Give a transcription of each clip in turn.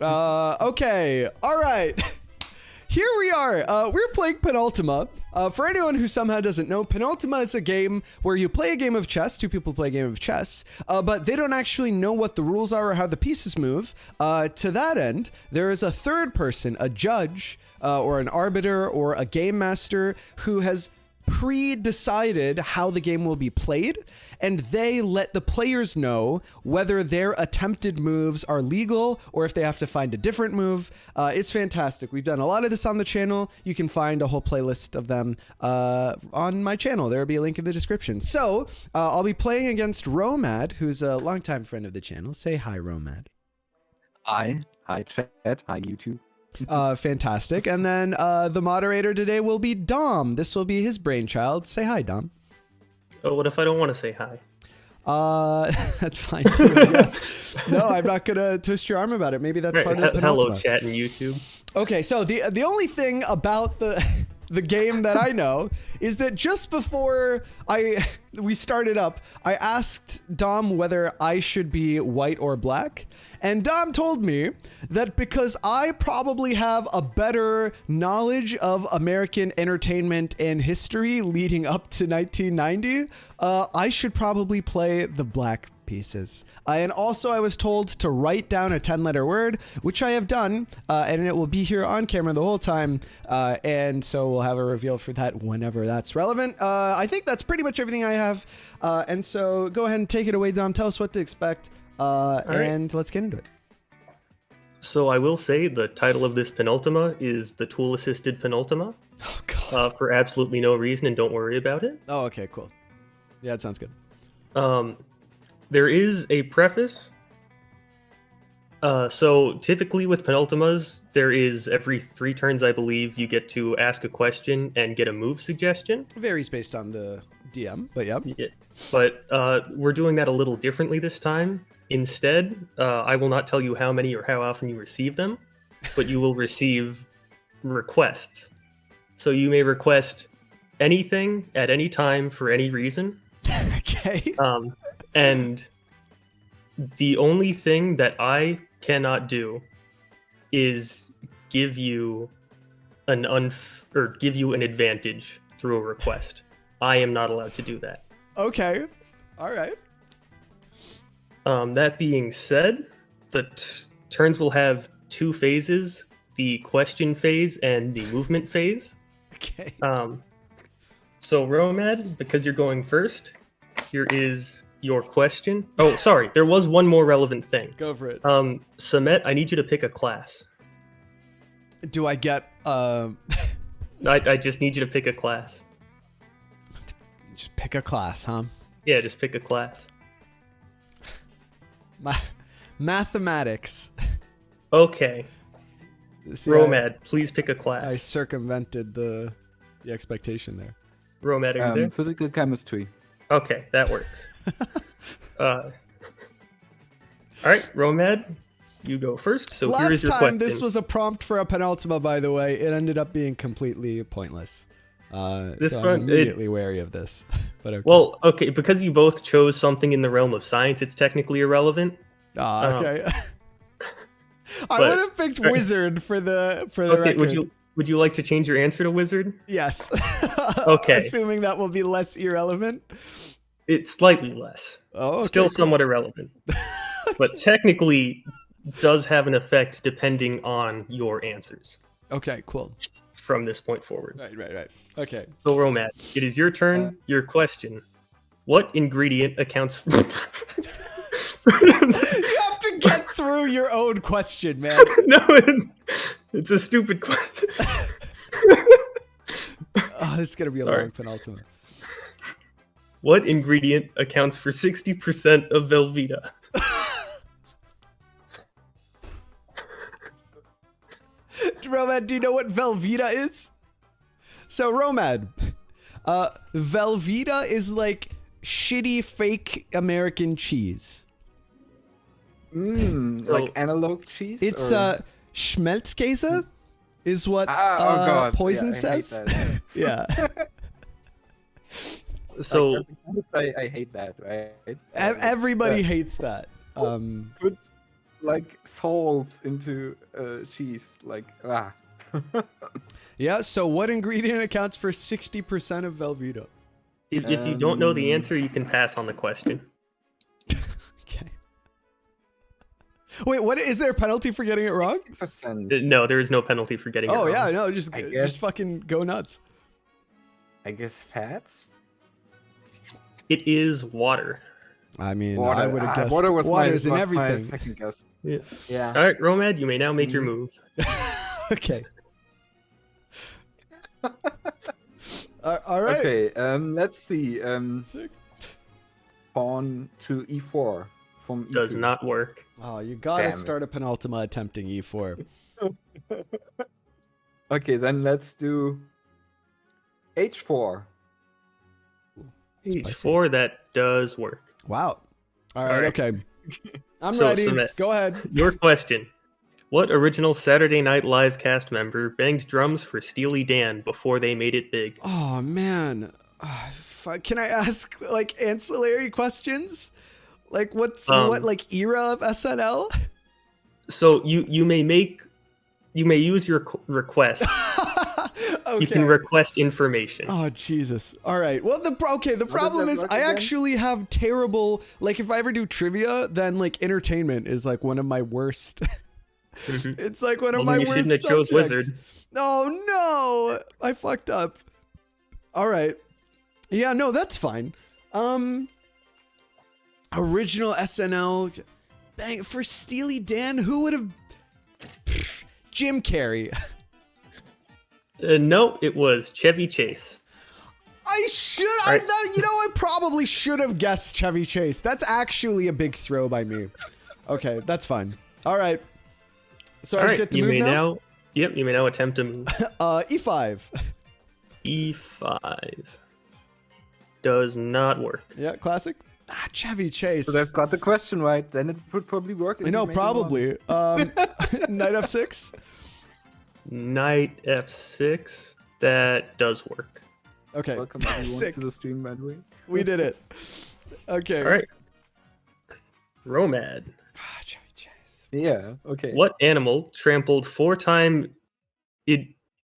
Okay. All right. Here we are. We're playing Penultima. For anyone who somehow doesn't know, Penultima is a game where you play a game of chess. Two people play a game of chess, but they don't actually know what the rules are or how the pieces move. To that end, there is a third person, a judge, or an arbiter, or a game master who has pre-decided how the game will be played, and they let the players know whether their attempted moves are legal or if they have to find a different move. It's fantastic. We've done a lot of this on the channel. You can find a whole playlist of them on my channel. There will be a link in the description. So I'll be playing against Romad, who's a longtime friend of the channel. Say hi, Romad. Hi chat, hi YouTube. Fantastic. And then the moderator today will be Dom. This will be his brainchild. Say hi, Dom. Oh, what if I don't want to say hi? That's fine too, I guess. No, I'm not gonna twist your arm about it. Maybe that's part of the Penultima. Hello, chat and YouTube. Okay, so the only thing about the game that I know is that just before we started up, I asked Dom whether I should be white or black. And Dom told me that because I probably have a better knowledge of American entertainment and history leading up to 1990, I should probably play the black pieces. And also I was told to write down a 10-letter word, which I have done, and it will be here on camera the whole time. And so we'll have a reveal for that whenever that's relevant. I think that's pretty much everything I have. And so go ahead and take it away, Dom. Tell us what to expect. And let's get into it. So I will say the title of this Penultima is the tool-assisted Penultima. Oh, God. For absolutely no reason, and don't worry about it. Oh, okay, cool. Yeah, it sounds good. There is a preface. So typically with Penultimas, there is every 3 turns, I believe, you get to ask a question and get a move suggestion. It varies based on the DM, but yeah. But we're doing that a little differently this time. Instead, I will not tell you how many or how often you receive them, but you will receive requests. So you may request anything at any time for any reason. Okay. And the only thing that I cannot do is give you an advantage through a request. I am not allowed to do that. Okay. All right. That being said, the turns will have 2 phases, the question phase and the movement phase. Okay. So Romad, because you're going first, here is your question. Oh, sorry, there was one more relevant thing. Go for it. Samet, I need you to pick a class. Do I get I just need you to pick a class. Just pick a class, huh? Yeah, just pick a class. Mathematics. Okay. See, Romad, please pick a I class. circumvented the expectation there. Romad, are you there? Physical chemistry. Okay, that works. All right, Romad, you go first. So here is Last your time question. this was a prompt for a Penultima, by the way. It ended up being completely pointless. This so one, I'm immediately wary of this. But okay. Well, okay, because you both chose something in the realm of science, it's technically irrelevant. Okay. I would have picked wizard for the Okay, record. would you like to change your answer to wizard? Yes. Okay. Assuming that will be less irrelevant. It's slightly less. Oh, okay, Still cool. somewhat irrelevant. But technically does have an effect depending on your answers Okay, cool. from this point forward. Right. Okay. So Romad, it is your turn, your question. What ingredient accounts for... You have to get through your own question, man. No, it's a stupid question. Oh, this is going to be a long Penultima. What ingredient accounts for 60% of Velveeta? Romad, do you know what Velveeta is? So, Romad, Velveeta is like shitty fake American cheese. Like analog cheese? It's Schmelzkäse is what God. Poison Yeah, I says. hate that. Yeah. So I hate that, right? Everybody Yeah. hates that. Could like salt into cheese. Like Yeah, so what ingredient accounts for 60% of Velveeta? If you don't know the Um, answer, you can pass on the question. Okay. Wait, what is there a penalty for getting it wrong? 60%. No, there is no penalty for getting it Oh wrong. yeah, no, just guess- fucking go nuts. I guess fats. It is water. I mean, Water. I would have guessed Water was water's in my everything. second guess. Yeah. Yeah. All right, Romad, you may now make your Mhm. move. Okay. All right. Okay. Let's see. Sick. Pawn to e4 from e2. Does not work. Oh, you gotta Damn it. start a penultima attempting e4. Okay, then let's do h4. H4, that does work. Wow. All right. right. Okay. I'm So, ready. Submit. Go ahead. Your question. What original Saturday Night Live cast member banged drums for Steely Dan before they made it big? Oh man. Fuck. Can I ask like ancillary questions? Like what like era of SNL? So you may use your request. Okay. You can request information. Oh Jesus! All right. Well, the problem that is work I again? actually have terrible. Like, if I ever do trivia, then like entertainment is like one of my worst. Mhm. It's like one of Well, my then you worst. shouldn't have chose subjects. Wizard. Oh no! I fucked up. All right. Yeah. No, that's fine. Original SNL. Bang for Steely Dan. Who would have? Jim Carrey. No, it was Chevy Chase. I Right. thought, I probably should have guessed Chevy Chase. That's actually a big throw by me. Okay, that's fine. All right. So I All just right, get to you move may now? now. Yep, you may now attempt to move. E5. E5 does not work. Yeah, classic. Chevy Chase. So they've got the question right. Then it would probably work. if I know, you made it probably. Knight F6. Knight F6, that does work. Okay. wrong. Welcome everyone Sick. to the stream, by the way. We did it. Okay. All right. Romad. Chevy Chase. Yeah. Okay. What animal trampled four-time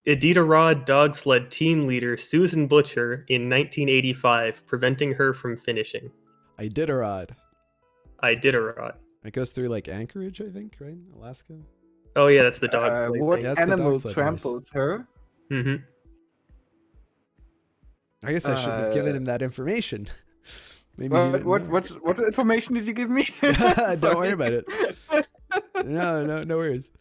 Iditarod dog sled team leader Susan Butcher in 1985, preventing her from finishing? Iditarod. Iditarod. It goes through like Anchorage, I think, right? Alaska. Oh yeah, that's the dog sled What thing. That's the dog animal sled trampled her? Mhm. I guess I should have given him that information. Maybe he didn't know. What information did you give me? Don't worry Sorry. about it. No worries.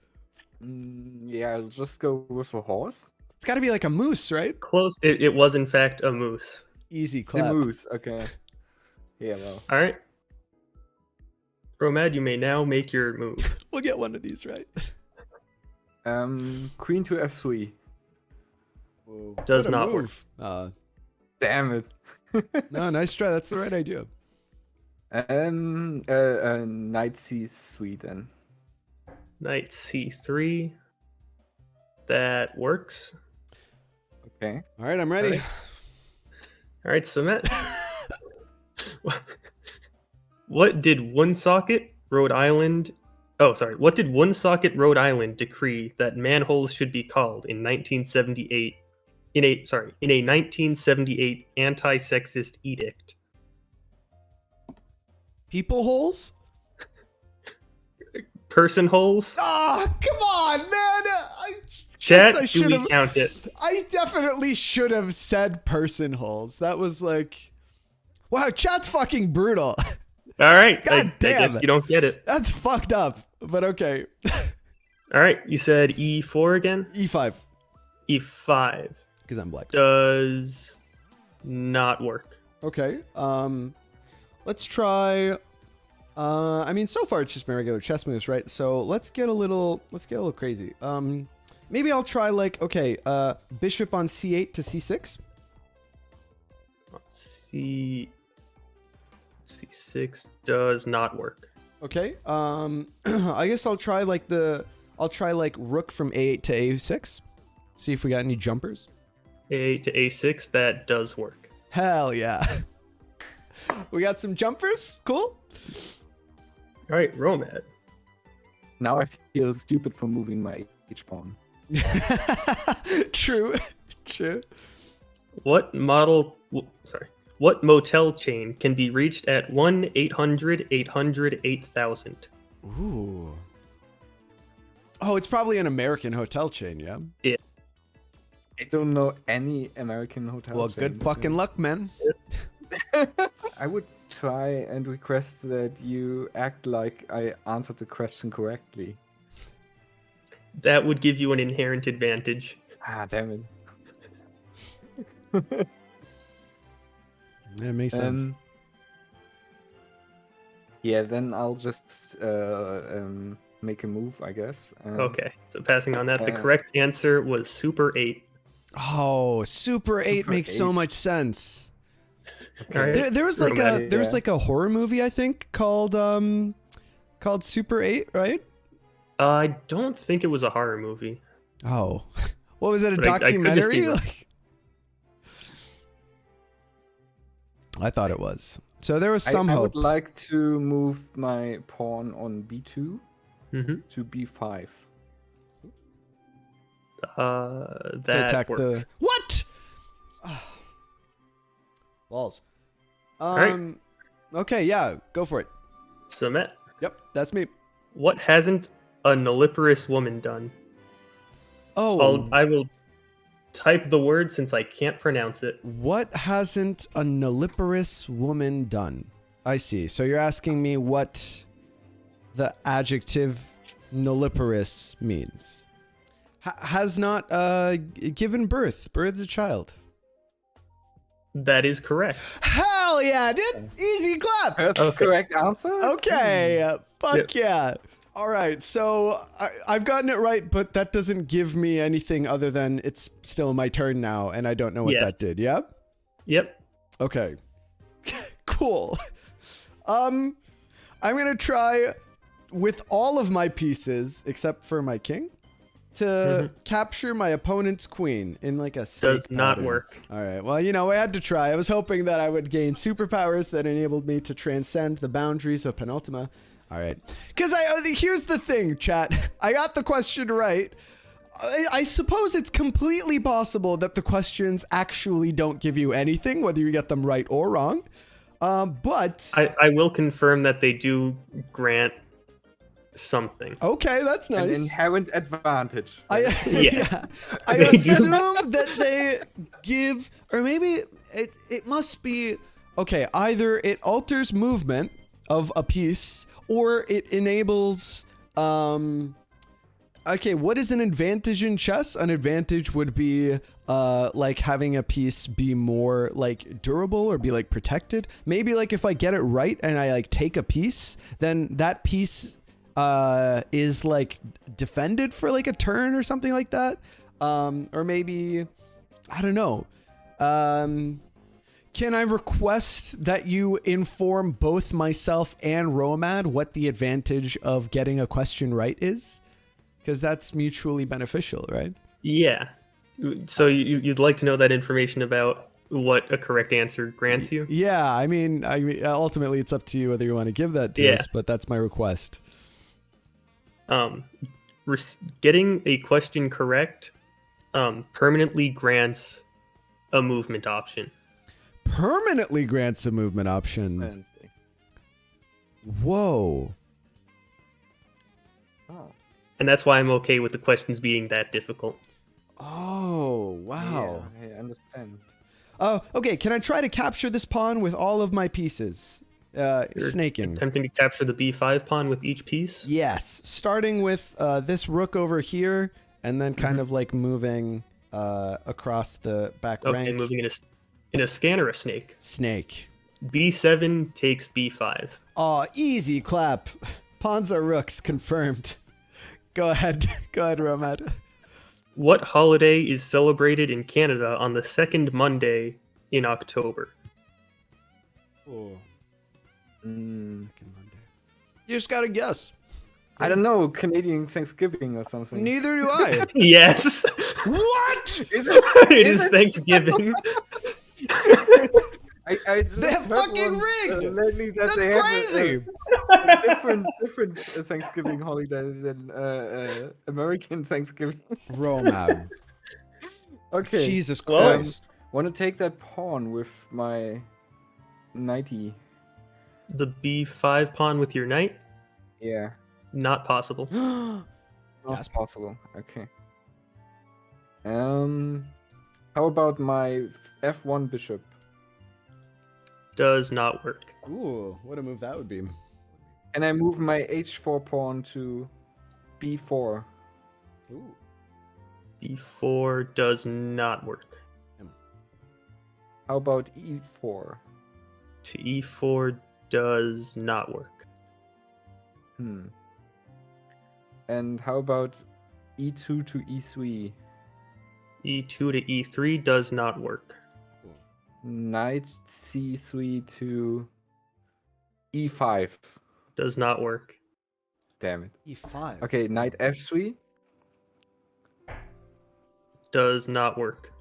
Yeah, I'll just go with a horse. It's got to be like a moose, right? Close. It was in fact a moose. Easy A clap. moose. Okay. Yeah. Well. All right. Romad, you may now make your move. We'll get one of these right. Queen to f3. Whoa. Does What a not work. move. Damn it. No, nice try. That's the right idea. Knight c3 then. Knight C3. That works. Okay. All right, I'm ready. All right, Submit. What did Woonsocket, Rhode Island? Oh, sorry. What did Woonsocket, Rhode Island decree that manholes should be called in 1978? In a 1978 anti-sexist edict. People holes? Person holes. Ah, come on, man. Chat, I do should've- we count it? I definitely should have said person holes. That was like, wow, chat's fucking brutal. All right. God I damn. guess you don't get it. That's fucked up, but okay. All right. You said E4 again? E5, E5 because I'm black. does not work. Okay. Let's try. I mean, so far it's just been regular chess moves, right? So let's get a little crazy. Maybe I'll try like, okay, bishop on c8 to c6. C6 does not work. Okay. I guess I'll try like rook from a8 to a6. See if we got any jumpers. A8 to A6, that does work. Hell yeah. We got some jumpers. Cool. All right, Romad. Now I feel stupid for moving my H pawn. True. True. What motel chain can be reached at 1-800-800-8000? Ooh. Oh, it's probably an American hotel chain, yeah? I don't know any American hotel Well, chains. good fucking luck, man. I would try and request that you act like I answered the question correctly. That would give you an inherent advantage. Ah, damn it. Yeah, it makes sense. Yeah, then I'll just make a move, I guess. Okay, so passing on that, the uh, correct answer was Super 8. Oh, Super 8 Super makes so 8. much sense. All right. There was like Romantic. a horror movie, I think, called Super 8, right? I don't think it was a horror movie. Oh. What was it, a But I could just be documentary? wrong. I thought it was. So there was some I hope. would like to move my pawn on b2 Mm-hmm. to b5. to That attack works. the what? Balls. right. Okay, yeah, go for it. So, Matt, Yep, that's me. what hasn't a nulliparous woman done? Oh, I will type the word since I can't pronounce it. what hasn't a nulliparous woman done? I see. So you're asking me what the adjective nulliparous means. Has not given birth, birthed a child. That is correct. Hell yeah, dude! Easy clap. That's Okay. the correct answer? Okay, fuck Yep. yeah. All right, so I've gotten it right, but that doesn't give me anything other than it's still my turn now, and I don't know what Yes. that did. Yeah. Yep. Okay. Cool. I'm gonna try with all of my pieces except for my king to capture my opponent's queen in like a safe Does not pattern. work. All right. Well, you know, I had to try. I was hoping that I would gain superpowers that enabled me to transcend the boundaries of Penultima. All right. Because here's the thing, chat. I got the question right. I suppose it's completely possible that the questions actually don't give you anything, whether you get them right or wrong. But I will confirm that they do grant something. okay, that's An nice. inherent advantage. I Yeah. I They do. assume that they give, or maybe it must be okay. Either it alters movement of a piece, or it enables. Okay, what is an advantage in chess? An advantage would be like having a piece be more like durable or be like protected. Maybe like if I get it right and I like take a piece, then that piece is like defended for like a turn or something like that. Or maybe I don't know. Can I request that you inform both myself and Romad what the advantage of getting a question right is? Because that's mutually beneficial, right? Yeah. So you'd like to know that information about what a correct answer grants you? Yeah, I mean, ultimately it's up to you whether you want to give that to us, but that's my request. Getting a question correct permanently grants a movement option. Permanently grants a movement option. Whoa. Oh. And that's why I'm okay with the questions being that difficult. Oh, wow. Yeah, I understand. Oh, okay. Can I try to capture this pawn with all of my pieces? Snaking. Attempting to capture the b5 pawn with each piece? Yes. Starting with this rook over here, and then kind of like moving across the back Okay, rank. moving in a scan or a snake. Snake. b7 takes b5. Oh, easy clap. Pawns are rooks, confirmed. Go ahead. Go ahead, Romad. What holiday is celebrated in Canada on the second Monday in October? Oh. Mm, Second Monday. You just gotta guess. I don't know, Canadian Thanksgiving or something. Neither do I. Yes! What? Is it? It is Thanksgiving. I just They have heard fucking once, rigged! lately that That's they have crazy! different Thanksgiving holiday than American Thanksgiving. Romad. Okay. Jesus Well, Christ. Want to take that pawn with my knighty? The b5 pawn with your knight? Yeah. Not possible. Not Yes. possible. Okay. How about my f1 bishop? Does not work. Ooh, what a move that would be. Can I move my h4 pawn to b4? Ooh. b4 does not work. How about e4? To e4 does not work. And how about e2 to e3? e2 to e3 does not work. Knight c3 to e5. Does not work. Damn it. E5. Okay, knight f3. Does not work.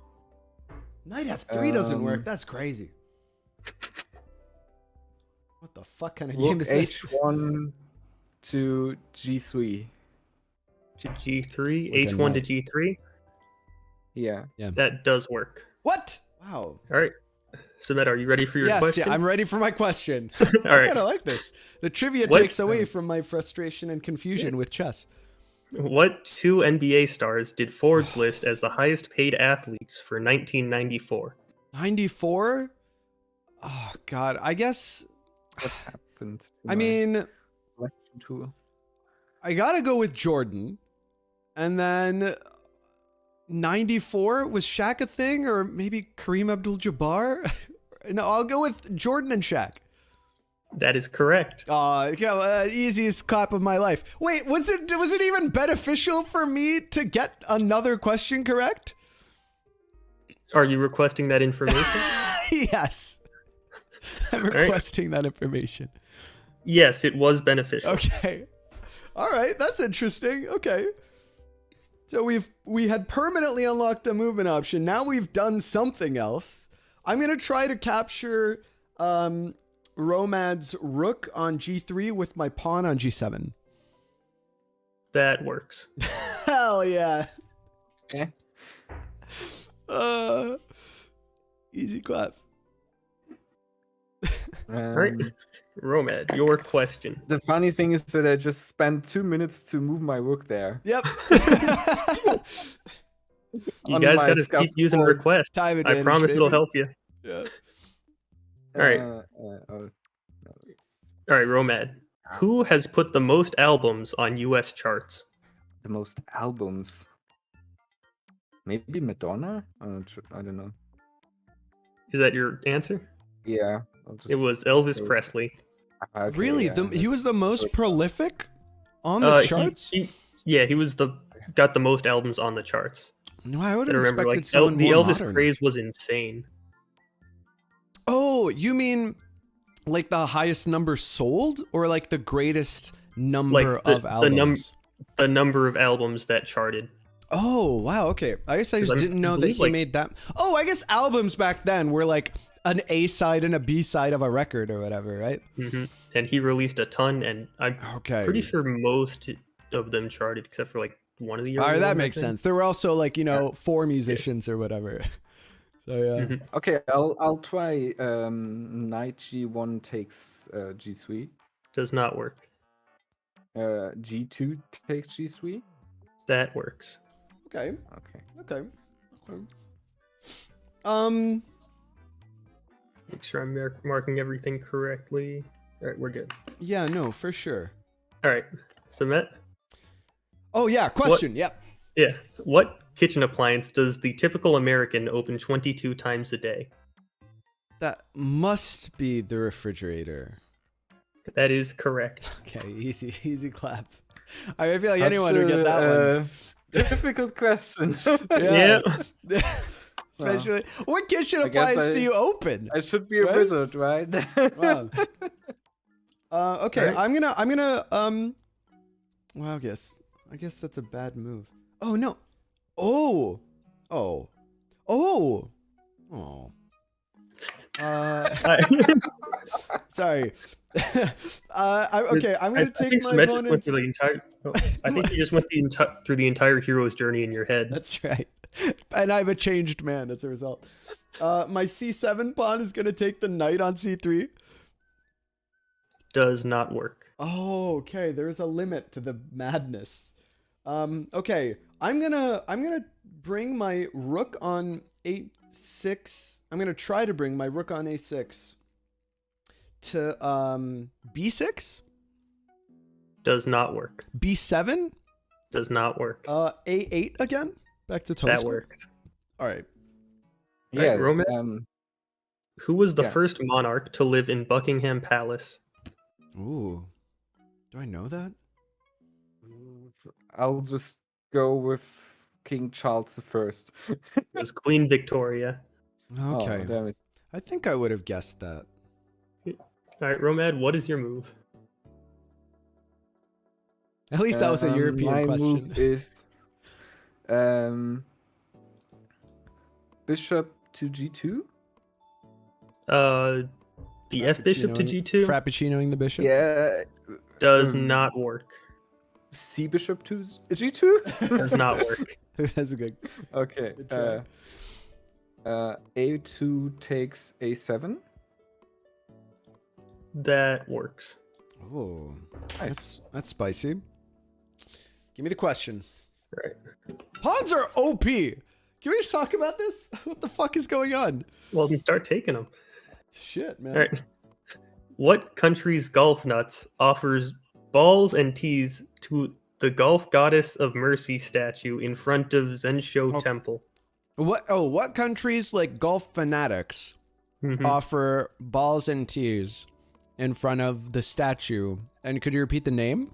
Knight F3 doesn't work. Um, That's crazy. What the fuck kind of Rook game is this? h1 to g3. To g3, With a h1 to knight. g3. Yeah. That does work. What? Wow. All right. Sabet, are you ready for your Yes, question? yeah, I'm ready for my question. All I right. kind of like this. The trivia What- takes away from my frustration and confusion with chess. What two NBA stars did Forbes list as the highest paid athletes for 1994? 94? Oh, God. I guess, What happened? To I my mean, selection tool? I got to go with Jordan. And then 94, was Shaq a thing? Or maybe Kareem Abdul-Jabbar? No, I'll go with Jordan and Shaq. That is correct. Easiest clap of my life. Wait, was it even beneficial for me to get another question correct? Are you requesting that information? Yes. I'm right. requesting that information. Yes, it was beneficial. Okay. All right, that's interesting. Okay. So we had permanently unlocked a movement option. Now we've done something else. I'm going to try to capture Romad's rook on g3 with my pawn on g7. That works. Hell yeah. Eh? Easy clap. All right. Um, Romad, your question. The funny thing is that I just spent 2 minutes to move my rook there. Yep. You On guys my got to scuff keep using board. requests. Time I advantage, promise it'll baby. help you. Yeah. All right. Oh, no, it's All right, Romad. Who has put the most albums on US charts? the most albums. Maybe Madonna? I don't know. Is that your answer? Yeah. It was Elvis say- Presley. Okay, Really? yeah, He was the most prolific on the charts? He was got the most albums on the charts. No, I would I have remember, expected like someone the more Elvis modern. craze was insane. Oh, you mean like the highest number sold, or like the greatest number Like the- of the num- albums? The number of albums that charted. Oh, wow. Okay. I guess I just 'Cause didn't know that believe, he like- made that. Oh, I guess albums back then were like an A side and a B side of a record or whatever, right? Hmm. And he released a ton, and I'm Okay. pretty sure most of them charted, except for like one of the. All right, early that ones, I makes think. sense. There were also like, 4 musicians or whatever. So yeah. Mhm. Okay, I'll try knight g1 takes g3. Does not work. G2 takes g3. That works. Okay. Okay. Okay. Make sure I'm marking everything correctly. All right, we're good. Yeah, no, for sure. All right, Samet. Oh yeah, question. Yep. Yeah. What kitchen appliance does the typical American open 22 times a day? That must be the refrigerator. That is correct. Okay, easy clap. I feel like anyone would get that one. Difficult question. Yeah. Especially, what kitchen I guess appliance do you open? I should be a Right? wizard, right? Wow. Okay, Right. I'm gonna well, I guess that's a bad move. Oh no. Oh. Sorry. Okay, I'm gonna I take think my Smet just went opponent's. through the entire. I think you just went through the entire hero's journey in your head. That's right. And I'm a changed man as a result. My c7 pawn is gonna take the knight on c3. Does not work. Oh, okay. There's a limit to the madness. Okay. I'm gonna bring my rook on a6. I'm gonna try to bring my rook on a6 to b6. Does not work. b7. Does not work. A8 again. Back to toast. That works. All right. Yeah. Roman? Who was the yeah. first monarch to live in Buckingham Palace? Ooh. Do I know that? I'll just go with King Charles the First. It was Queen Victoria. Okay. Oh, damn it. I think I would have guessed that. All right, Romad, what is your move? At least that was a European my question. move is bishop to g2. The F bishop to g2 Frappuccinoing the bishop. Yeah. does not work. C bishop to g2 Does not work. That's a good. Okay. Good a2 takes a7. That works. Oh, Nice. that's spicy. Give me the question. Right. Pawns are OP. Can we just talk about this? What the fuck is going on? Well, then start taking them. Shit, man. All right. What country's golf nuts offers balls and tees to the golf goddess of mercy statue in front of Zensho Temple? What countries like golf fanatics Mhm. offer balls and tees in front of the statue? And could you repeat the name?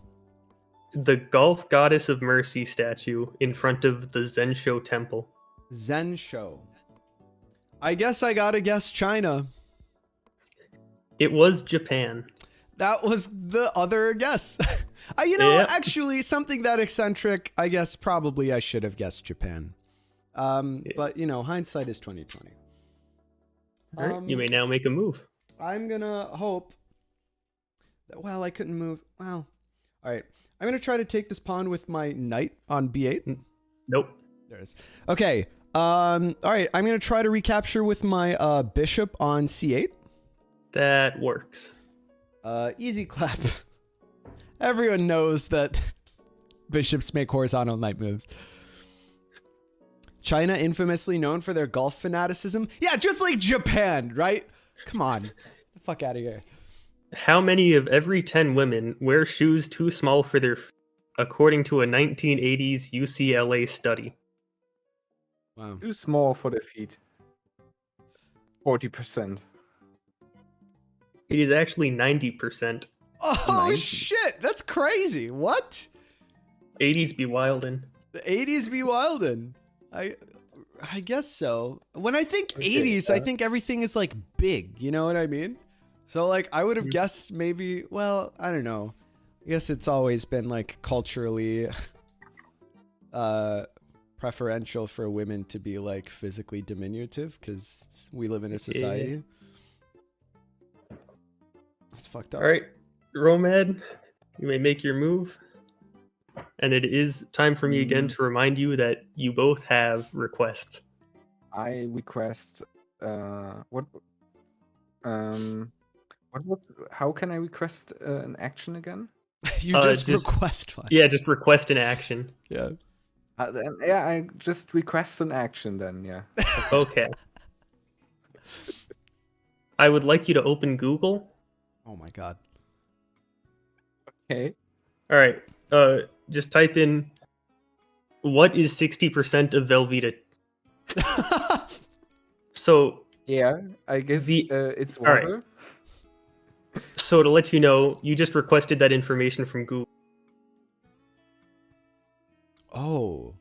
The golf goddess of mercy statue in front of the Zensho Temple. Zensho. I guess I gotta guess China. It was Japan. That was the other guess. Yep. Actually, something that eccentric, I guess probably I should have guessed Japan. But hindsight is 2020. All right, you may now make a move. I'm gonna hope. Well, I couldn't move. Well, all right. I'm gonna try to take this pawn with my knight on b8. Nope. There it is. Okay. All right. I'm gonna try to recapture with my bishop on c8. That works. Easy clap. Everyone knows that bishops make horizontal knight moves. China infamously known for their golf fanaticism. Yeah, just like Japan, right? Come on. Get the fuck out of here. How many of every 10 women wear shoes too small for their feet, according to a 1980s UCLA study? Wow. Too small for the feet. 40%. It is actually 90%. Oh, 90. shit. That's crazy. What? 80s be wildin'. The 80s be wildin'. I guess so. When I think Okay, 80s, I think everything is like big. You know what I mean? So like I would have guessed maybe, well, I don't know. I guess it's always been like culturally preferential for women to be like physically diminutive because we live in a society. That's fucked up. All right, Romad, you may make your move. And it is time for me again to remind you that you both have requests. I request what was how can I request an action again? You just request one. Yeah, just request an action. Yeah. Yeah, I just request an action then, yeah. Okay. I would like you to open Google. Oh my god. Okay. All right. Just type in what is 60% of Velveeta. So Yeah, I guess it's all right. water. So to let you know, you just requested that information from Google. Oh.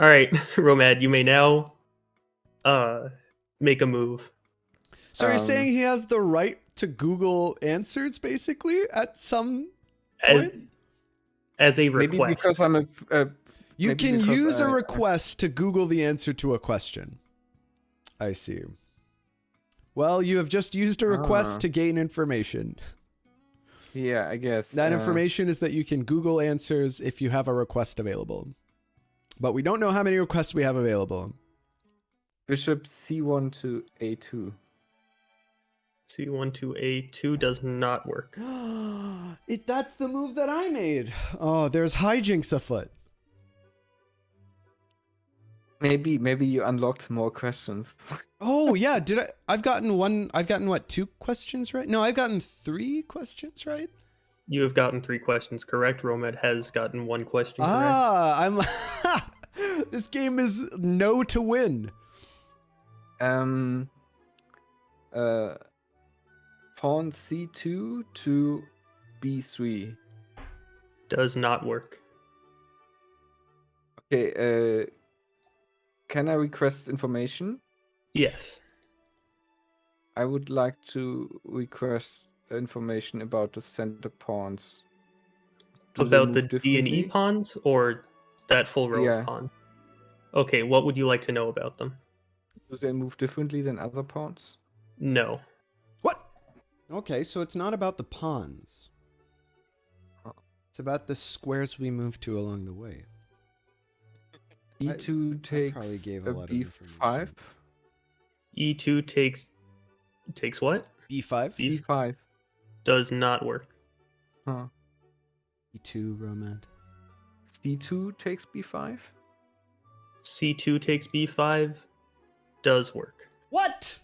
All right, Romad, you may now make a move. So you're saying he has the right to Google answers basically at some point? As a request. Maybe because I'm a You maybe can because use a I- request to Google the answer to a question. I see. Well, you have just used a request Ah. to gain information. Yeah, I guess. That information is that you can Google answers if you have a request available. But we don't know how many requests we have available. Bishop C1 to A2. C1 to A2 does not work. That's the move that I made. Oh, there's hijinks afoot. Maybe you unlocked more questions. Oh yeah, I've gotten what, 2 questions right? No, I've gotten 3 questions right. You have gotten 3 questions correct. Romed has gotten 1 question correct. I'm this game is no to win. Pawn C2 to B3. Does not work. Okay, can I request information? Yes. I would like to request information about the center pawns. Do they About the move D and E differently? pawns or that full row Yeah. of pawns? Okay, what would you like to know about them? Do they move differently than other pawns? No. What? Okay, so it's not about the pawns. It's about the squares we move to along the way. E2 probably takes gave a a lot of B5. E2 takes what? B5? B5. Does not work. Huh. E2, Romad. C2 takes B5. C2 takes B5. Does work. What?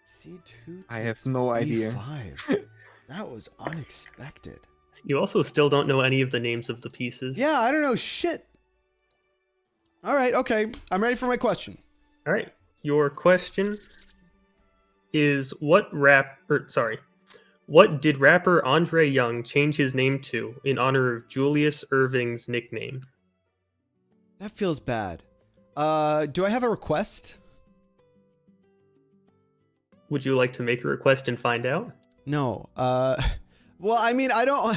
C2 I have takes no idea. B5. That was unexpected. You also still don't know any of the names of the pieces. Yeah, I don't know shit. All right, okay. I'm ready for my question. All right. Your question is what did rapper Andre Young change his name to in honor of Julius Irving's nickname? That feels bad. Do I have a request? Would you like to make a request and find out? No. Well, I mean, I don't,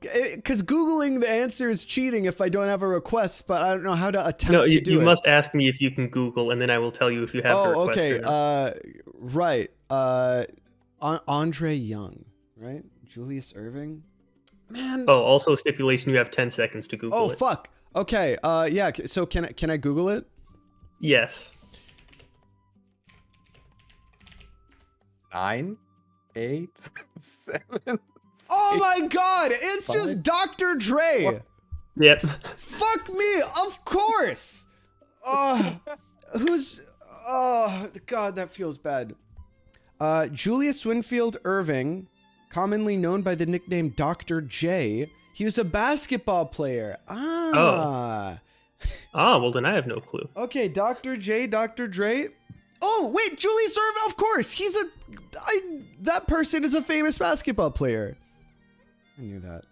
because Googling the answer is cheating if I don't have a request, but I don't know how to attempt No, to do it. you must ask me if you can Google, and then I will tell you if you have the Oh, request okay. or not. Right. Andre Young, right? Julius Irving. Man. Oh, also stipulation: you have 10 seconds to Google Oh, it. fuck. Okay. Yeah. So can I Google it? Yes. 9, 8, 7. Oh my God! It's just Dr. Dre. What? Yep. Fuck me. Of course. Who's? Oh God, that feels bad. Julius Winfield Irving, commonly known by the nickname Dr. J. He was a basketball player. Ah, well then I have no clue. Okay, Dr. J, Dr. Dre. Oh, wait, Julius Irving, of course. That person is a famous basketball player. I knew that.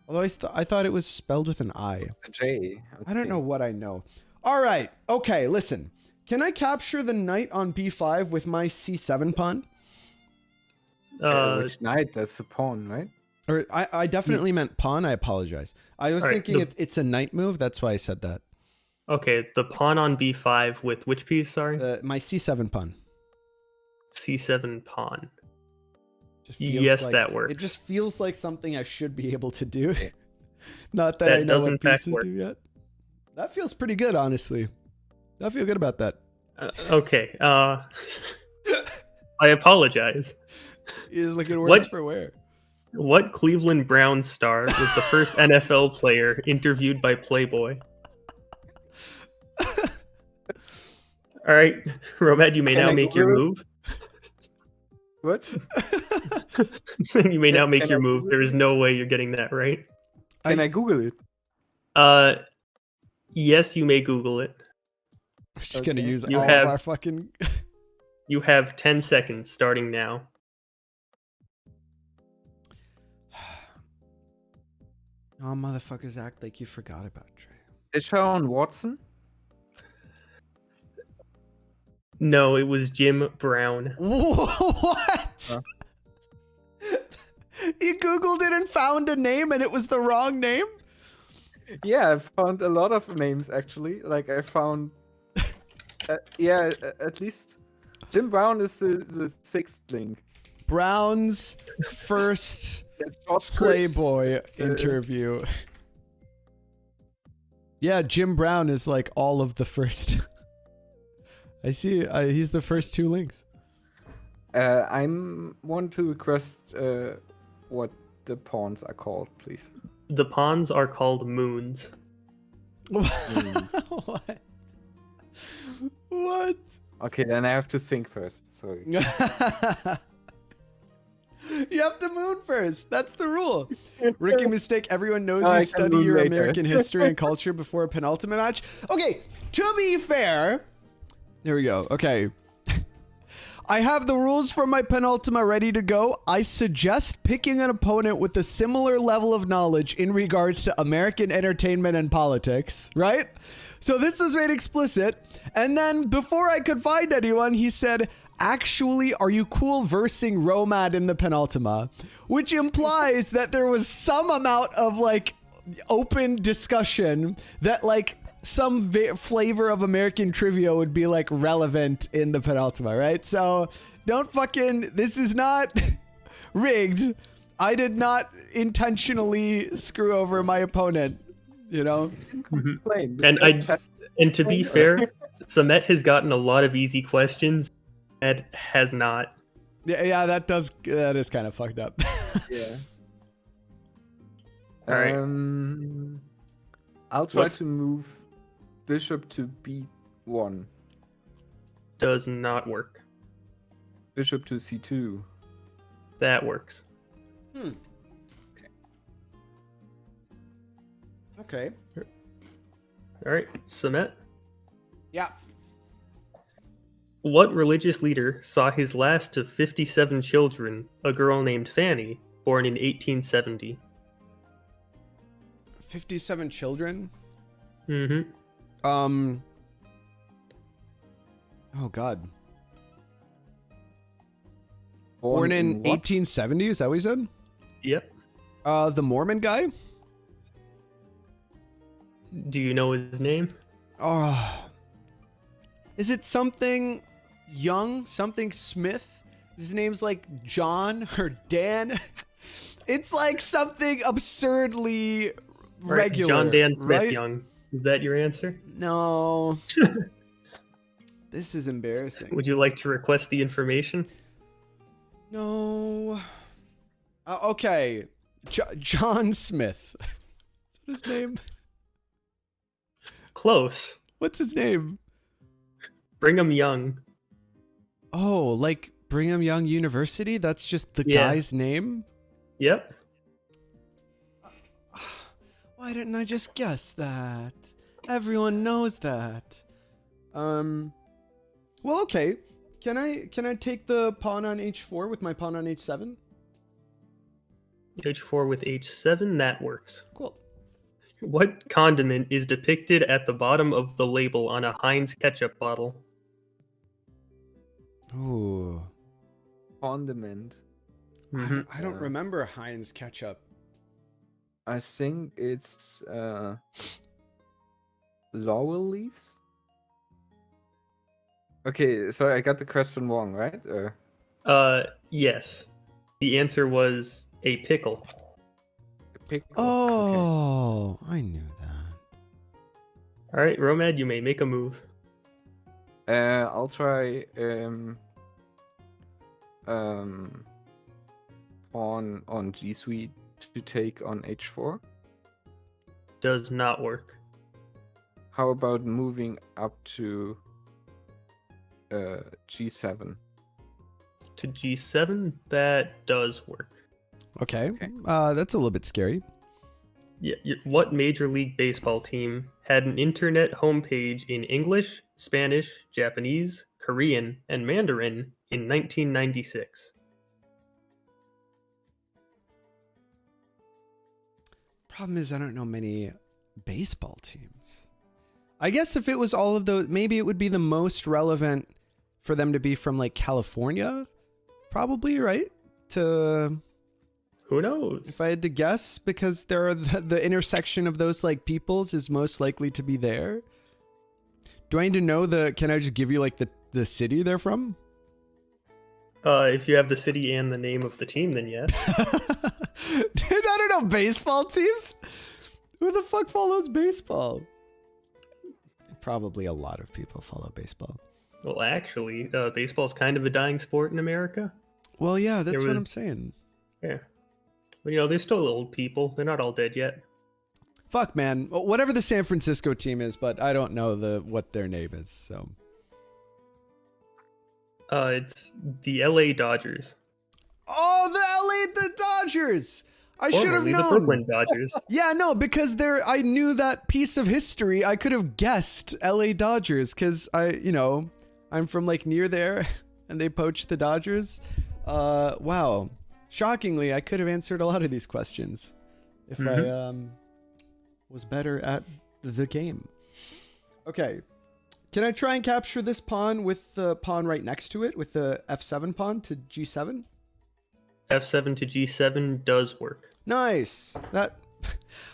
Although I thought it was spelled with an I. J. I don't know what I know. All right. Okay, listen. Can I capture the knight on b5 with my c7 pawn? Which knight? That's a pawn, right? Or I definitely meant pawn. I apologize. I was All right, thinking it's a knight move. That's why I said that. Okay, the pawn on b5 with which piece? Sorry, My c7 pawn. c7 pawn. Just feels Yes, like, that works. It just feels like something I should be able to do. Not that That I know does what in fact pieces work. do yet. That feels pretty good, honestly. I feel good about that. Okay. I apologize. He's looking worse What? for wear. What Cleveland Browns star was the first NFL player interviewed by Playboy? All right, Romad, you may Can now I make your Google move. What? You may now make Can your I move. Google There is no way you're getting that right. Can I Google it? Yes, you may Google it. We're just gonna Okay. use You all have- of our fucking. You have 10 seconds starting now. Oh, motherfuckers act like you forgot about Dre. Deshaun Watson? No, it was Jim Brown. What? You Googled it and found a name and it was the wrong name? Yeah, I found a lot of names actually. Like I found, at least Jim Brown is the sixth link. Brown's first That's George Playboy interview. Yeah, Jim Brown is like all of the first. I see. He's the first two links. I'm want to request what the pawns are called, please. The pawns are called moons. What? What? Okay, then I have to think first. Sorry. You have to moon first. That's the rule. Rookie mistake. Everyone knows I you can study moon your later. American history and culture before a penultimate match. Okay, to be fair, there we go. Okay. I have the rules for my penultima ready to go. I suggest picking an opponent with a similar level of knowledge in regards to American entertainment and politics, right? So this was made explicit. And then before I could find anyone, he said, actually, are you cool versing Romad in the penultima? Which implies that there was some amount of like open discussion that like some flavor of American trivia would be like relevant in the penultima, right? So don't fucking, this is not rigged. I did not intentionally screw over my opponent, you know? And to be fair, Samet has gotten a lot of easy questions. Ed has not. Yeah, that is kind of fucked up. Yeah. All right. I'll try What- to move bishop to b1. Does not work. Bishop to c2. That works. Okay. All right, Samet. Yeah. What religious leader saw his last of 57 children, a girl named Fanny, born in 1870? 57 children? Mm-hmm. Oh God. Born in what? 1870, is that what you said? Yep. The Mormon guy? Do you know his name? Oh. Is it something Young? Something Smith? His name's like John or Dan? It's like something absurdly Right, regular. John Dan Smith right? Young. Is that your answer? No. This is embarrassing. Would you like to request the information? No. Okay. John Smith. Is that his name? Close. What's his name? Brigham Young. Oh, like Brigham Young University? That's just the Yeah. guy's name? Yep. Why didn't I just guess that? Everyone knows that. Well, okay. Can I take the pawn on h4 with my pawn on h7? H4 with H7, that works. Cool. What condiment is depicted at the bottom of the label on a Heinz ketchup bottle? Ooh. Condiment. I don't remember Heinz ketchup. I think it's laurel leaves. Okay, so I got the question wrong, right? Yes. The answer was a pickle. Pickle. Oh, I knew that. All right, Romad, you may make a move. I'll try pawn on G suite to take on H4. Does not work. How about moving up to G7? To G7, that does work. Okay. That's a little bit scary. Yeah. What Major League Baseball team had an internet homepage in English, Spanish, Japanese, Korean, and Mandarin in 1996? Problem is, I don't know many baseball teams. I guess if it was all of those, maybe it would be the most relevant for them to be from like California, probably, right? To Who knows? if I had to guess, because there are the intersection of those like peoples is most likely to be there. Do I need to know can I just give you like the city they're from? If you have the city and the name of the team, then yes. Dude, I don't know baseball teams. Who the fuck follows baseball? Probably a lot of people follow baseball. Well, actually, baseball's kind of a dying sport in America. Well, yeah, that's There what I'm was- saying. Yeah. But, they're still old people. They're not all dead yet. Fuck, man. Whatever the San Francisco team is, but I don't know what their name is, so. It's the LA Dodgers. Oh, the Dodgers! I should have Formerly known. the Brooklyn Dodgers. Yeah, no, because I knew that piece of history. I could have guessed LA Dodgers because I'm from like near there and they poached the Dodgers. Wow. Shockingly, I could have answered a lot of these questions if I was better at the game. Okay. Can I try and capture this pawn with the pawn right next to it with the F7 pawn to G7? F7 to G7 does work. Nice. That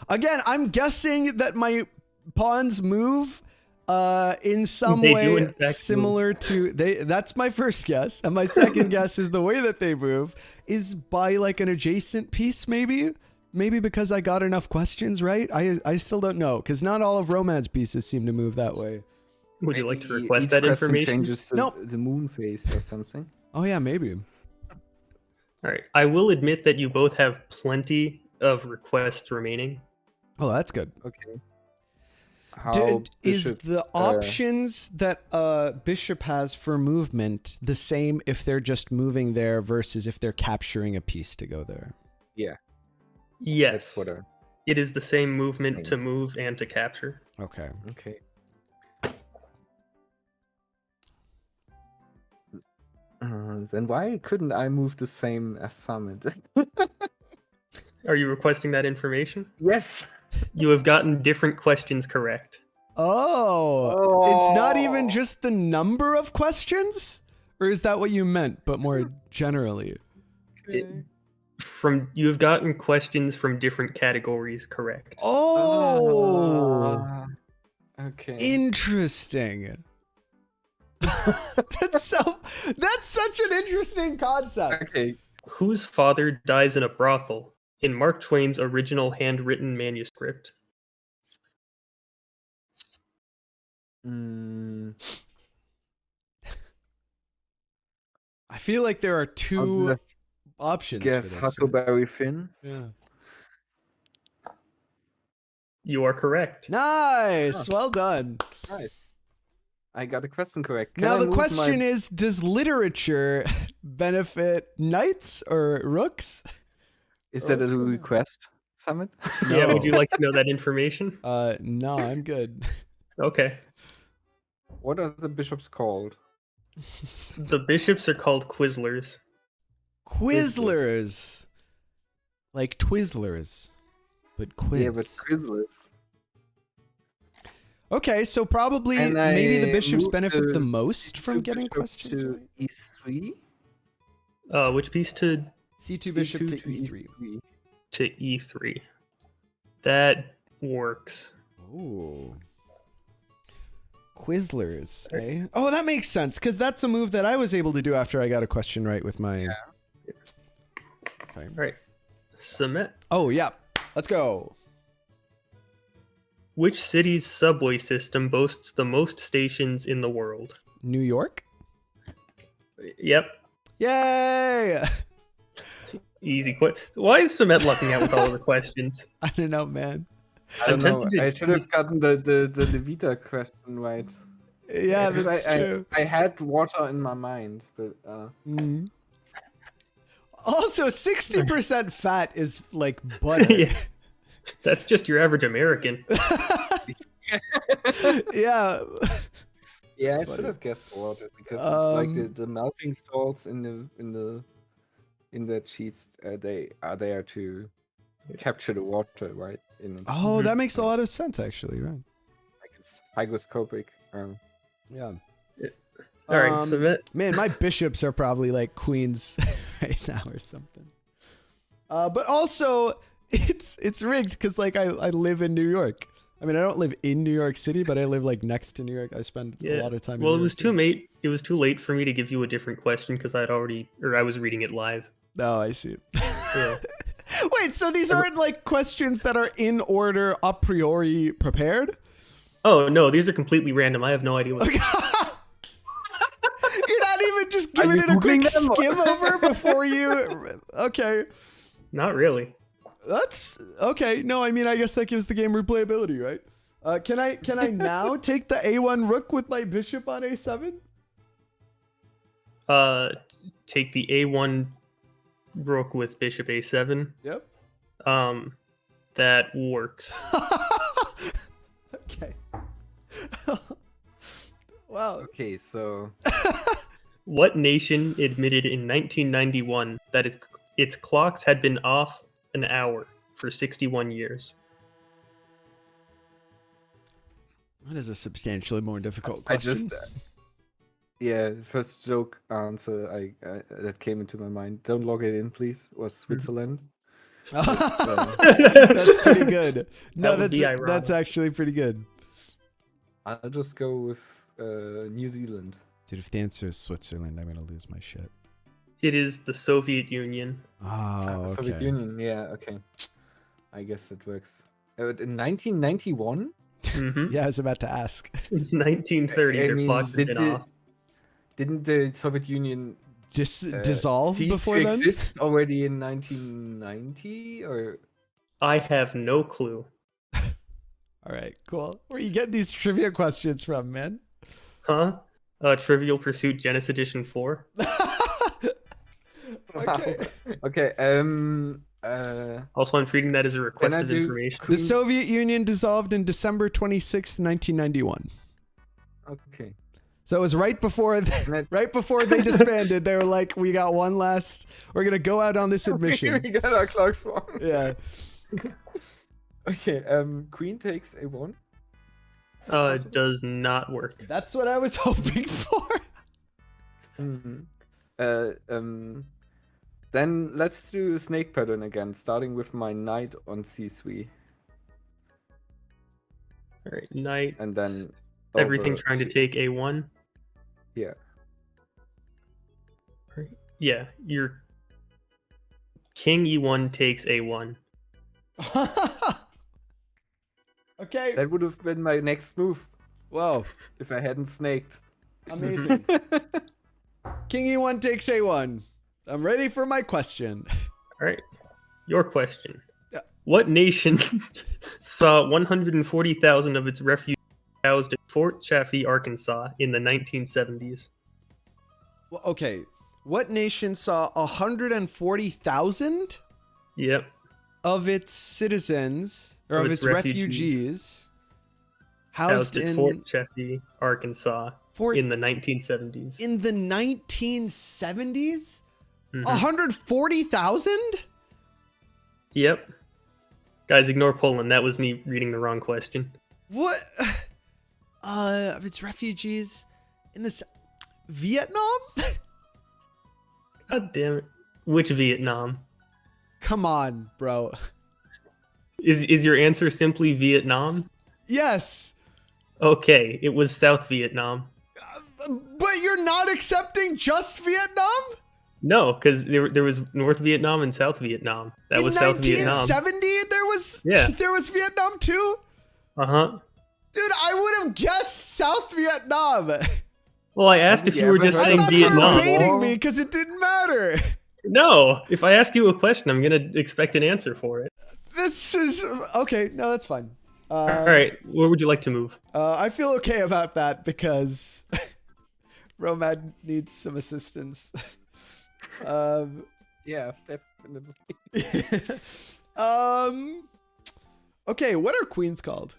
again, I'm guessing that my pawns move in some They do, way in fact, similar to that's my first guess. And my second guess is the way that they move is by like an adjacent piece, maybe because I got enough questions right. I still don't know because not all of romance pieces seem to move that way. Would you like to Maybe request each that question information? changes Nope. the moon phase or something. Oh yeah, maybe. All right. I will admit that you both have plenty of requests remaining. Oh, that's good. Okay. How Is bishop, the options that bishop has for movement the same if they're just moving there versus if they're capturing a piece to go there? yeah, Yes. that's what I. It is the same movement Same. to move and to capture. Okay. Okay. Then why couldn't I move the same as Summit? Are you requesting that information? Yes. You have gotten different questions correct. Oh, it's not even Oh. just the number of questions? Or is that what you meant, but more generally? You have gotten questions from different categories correct. Oh, Okay. interesting. That's such an interesting concept. Okay. Whose father dies in a brothel in Mark Twain's original handwritten manuscript? Mm, I feel like there are I'll two just options guess for this. Huckleberry Finn. Yeah. You are correct. Nice. Well done. Nice. I got a question correct. Can Now I the move question my... is, does literature benefit knights or rooks? Is Oh, that what's a going on? request, Summit? Yeah, would No. you like to know that information? No, I'm good. Okay. What are the bishops called? The bishops are called Quizzlers. Quizzlers. Like Twizzlers, but quiz. Yeah, but Quizzlers. Okay, so probably And maybe the I bishops moved benefit the the most from C2 getting bishop questions to right. E3. Which piece to C2 bishop to C2 E3. to E3? That works. Ooh. Quizzlers, eh? Oh, that makes sense, because that's a move that I was able to do after I got a question right with my... Okay. All right. Submit. Oh, yeah. Let's go. Which city's subway system boasts the most stations in the world? New York? Yep. Yay! Easy question. Why is Submit lucking out with all of the questions? I don't know, man. I don't know. tempted to I should have gotten the Levita question right. Yeah, Because that's true. I had water in my mind, but Mhm. Also, 60% fat is like butter. Yeah. That's just your average American. Yeah. yeah, I That's should funny. have guessed water because it's like Um, the melting salts in the cheese. They are there to capture the water, right? Oh, that makes a lot of sense, actually. Right. Like it's hygroscopic. Yeah. All right, Submit. Man, my bishops are probably like queens right now or something. But also, it's rigged because like I live in New York. I mean, I don't live in New York City, but I live like next to New York. I spend a lot of time. Well, in New it was York City. too late. It was too late for me to give you a different question because I was reading it live. Oh, I see. Yeah. Wait, so these aren't like questions that are in order a priori prepared? Oh no, these are completely random. I have no idea what. You're not even just giving you it a quick Googling them? skim over before you. Okay, Not really. that's okay. No, I mean, I guess that gives the game replayability, right? Can I now take the A1 rook with my bishop on A7? Take the A1 rook with bishop A7. Yep. That works. Okay. Wow. Okay, so What nation admitted in 1991 that its clocks had been off an hour for 61 years? That is a substantially more difficult I question. just yeah, first joke answer that came into my mind. Don't log it in, please. Was Switzerland? That's pretty good. No, That would be ironic. that's actually pretty good. I'll just go with New Zealand. Dude, if the answer is Switzerland, I'm gonna lose my shit. It is the Soviet Union. Oh, okay. Soviet Union. Yeah, okay. I guess it works. In 1991. Hmm. Yeah, I was about to ask. Since 1930, I their mean, clocks have been off. Didn't the Soviet Union Dissolve cease before to then? exist already in 1990? Or I have no clue. All right, cool. Where are you getting these trivia questions from, man? Huh? Trivial Pursuit Genesis Edition 4. Okay. Okay. Also, I'm treating that as a request I of do information. The Soviet Union dissolved in December 26th, 1991. Okay. So it was right before That- right before they disbanded. They were like, "We got one last. We're gonna go out on this admission." we got our clocks wrong. Yeah. Okay. Queen takes a1. Is that possible? Does not work. That's what I was hoping for. Mhm. Then let's do snake pattern again, starting with my knight on c3, All right, knight. and then Everything over trying to take A1. Yeah. Yeah, your king E1 takes A1. Okay. That would have been my next move Whoa. if I hadn't snaked. Amazing. King E1 takes A1. I'm ready for my question. All right, your question. Yeah. What nation saw 140,000 of its refugees housed at Fort Chaffee, Arkansas in the 1970s? Well, okay. What nation saw 140,000 Yep. of its citizens or of its refugees housed Housed at in Fort Chaffee, Arkansas Fort in the 1970s. in the 1970s? Mhm. 140,000? Yep. Guys, ignore Poland. That was me reading the wrong question. What? Of its refugees in this Vietnam? God damn it. Which Vietnam? Come on, bro. Is your answer simply Vietnam? Yes. Okay, it was South Vietnam. But you're not accepting just Vietnam? No, because there was North Vietnam and South Vietnam. That in was South Vietnam. 1970 there was Yeah. there was Vietnam too? Uh-huh. Dude, I would have guessed South Vietnam. Well, I asked if Have you you were ever just heard I saying thought you were Vietnam. baiting me because it didn't matter. No, if I ask you a question, I'm going to expect an answer for it. This is okay. No, that's fine. All right, where would you like to move? I feel okay about that because Romad needs some assistance. Yeah, definitely. Okay, what are queens called?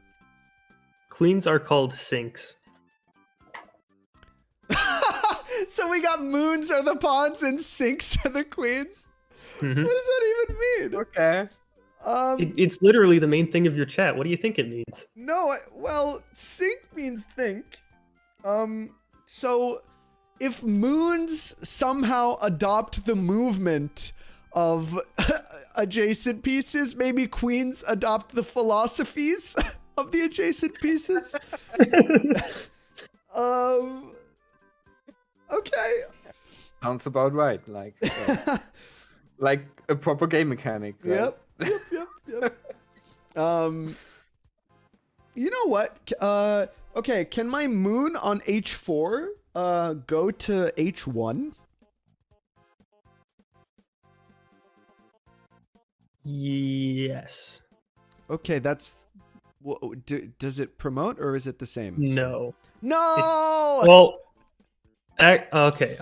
Queens are called sinks. So we got moons are the pawns and sinks are the queens? Mhm. What does that even mean? Okay. It's literally the main thing of your chat. What do you think it means? No, well, sink means think. So if moons somehow adopt the movement of adjacent pieces, maybe queens adopt the philosophies. of the adjacent pieces. Okay. Sounds about right. Like a proper game mechanic. Right? Yep. You know what? Okay, can my moon on H4 go to H1? Yes. Okay, that's does it promote or is it the same? still? No. No. Well, okay.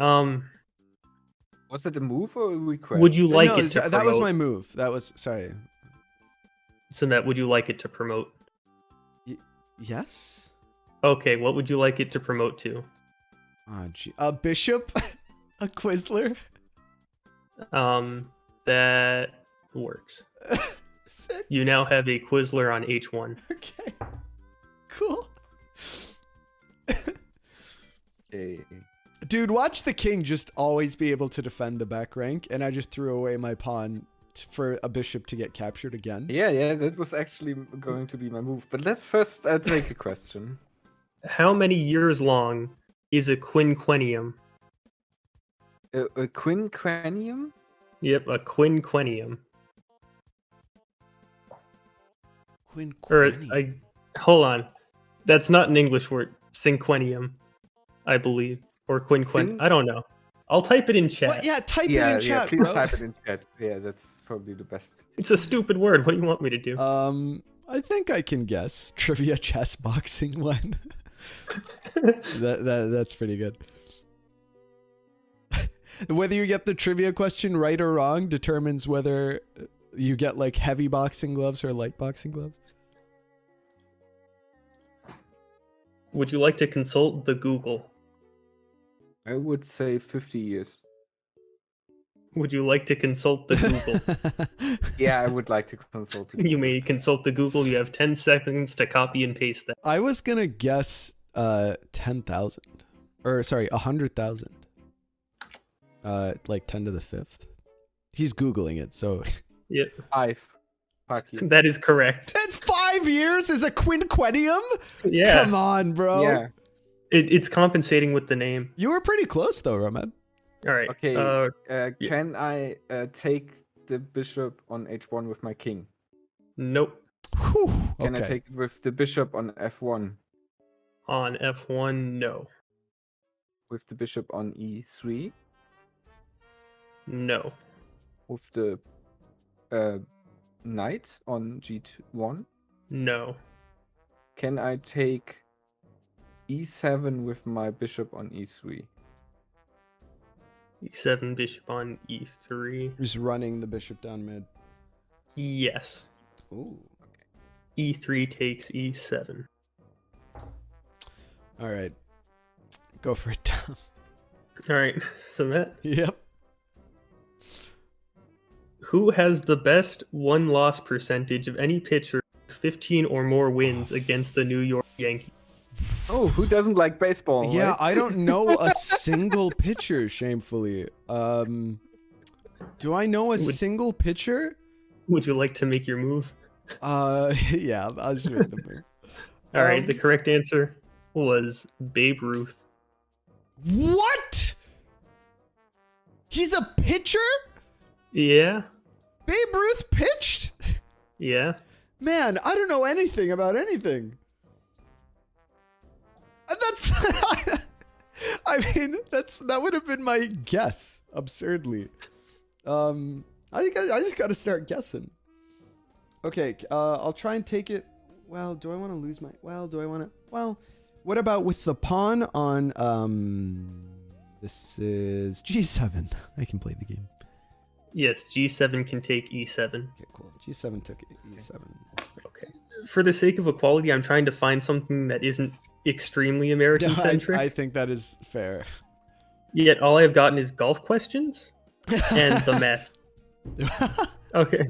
Was it a move or a request? Would you like no, it to promote? that was my move. That was sorry. So Matt, would you like it to promote? Yes. Okay, what would you like it to promote to? Oh, gee. A bishop, a Quizler. That works. Sick. You now have a Quizler on H1. Okay. Cool. Okay. Dude, watch the king just always be able to defend the back rank, and I just threw away my pawn for a bishop to get captured again. Yeah, that was actually going to be my move. But let's first take a question. How many years long is a quinquennium? A quinquennium? Yep, a quinquennium. Quinquennium. Hold on. That's not an English word. Cinquennium, I believe. Or quinquennium. I don't know. I'll type it in chat. What? Yeah, type it in chat, please bro. type it in chat. Yeah, that's probably the best. It's a stupid word. What do you want me to do? I think I can guess. Trivia chess boxing one. That's pretty good. Whether you get the trivia question right or wrong determines whether you get like heavy boxing gloves or light boxing gloves. Would you like to consult the Google? I would say 50 years. Would you like to consult the Google? Yeah, I would like to consult it. You may consult the Google. You have 10 seconds to copy and paste that. I was gonna guess 10,000. Or sorry, 100,000. Like 10 to the 5th. He's Googling it, so Yep. 5. Fuck you. That is correct. that's 5 years as a quinquennium? Yeah. Come on, bro. Yeah. It's compensating with the name. You were pretty close though, Roman. All right. Okay. Yeah. Can I take the bishop on h1 with my king? Nope. Whew, Can I okay. take it with the bishop on f1? On F1, no. With the bishop on e3? No. With the knight on g1? No. Can I take e7 with my bishop on e3? E7 bishop on E3. Just running the bishop down mid. Yes. Ooh. E3 takes E7. All right. Go for it, Tom. All right. So Matt, Yep. who has the best won-loss percentage of any pitcher with 15 or more wins against the New York Yankees? Oh, who doesn't like baseball? Yeah, right? I don't know a single pitcher, shamefully. Do I know a single pitcher? Would you like to make your move? Yeah, I'll just make the move. All right. The correct answer was Babe Ruth. What? He's a pitcher? Yeah. Babe Ruth pitched? Yeah. Man, I don't know anything about anything. That's I mean, that would have been my guess, absurdly. I just got to start guessing. Okay, I'll try and take it. Well, do I want to lose my do I want to what about with the pawn on this is G7. I can play the game. Yes, G7 can take E7. Okay, cool. G7 took E7. Okay. For the sake of equality, I'm trying to find something that isn't extremely American-centric. I think that is fair. Yet all I've gotten is golf questions and the Mets. Okay.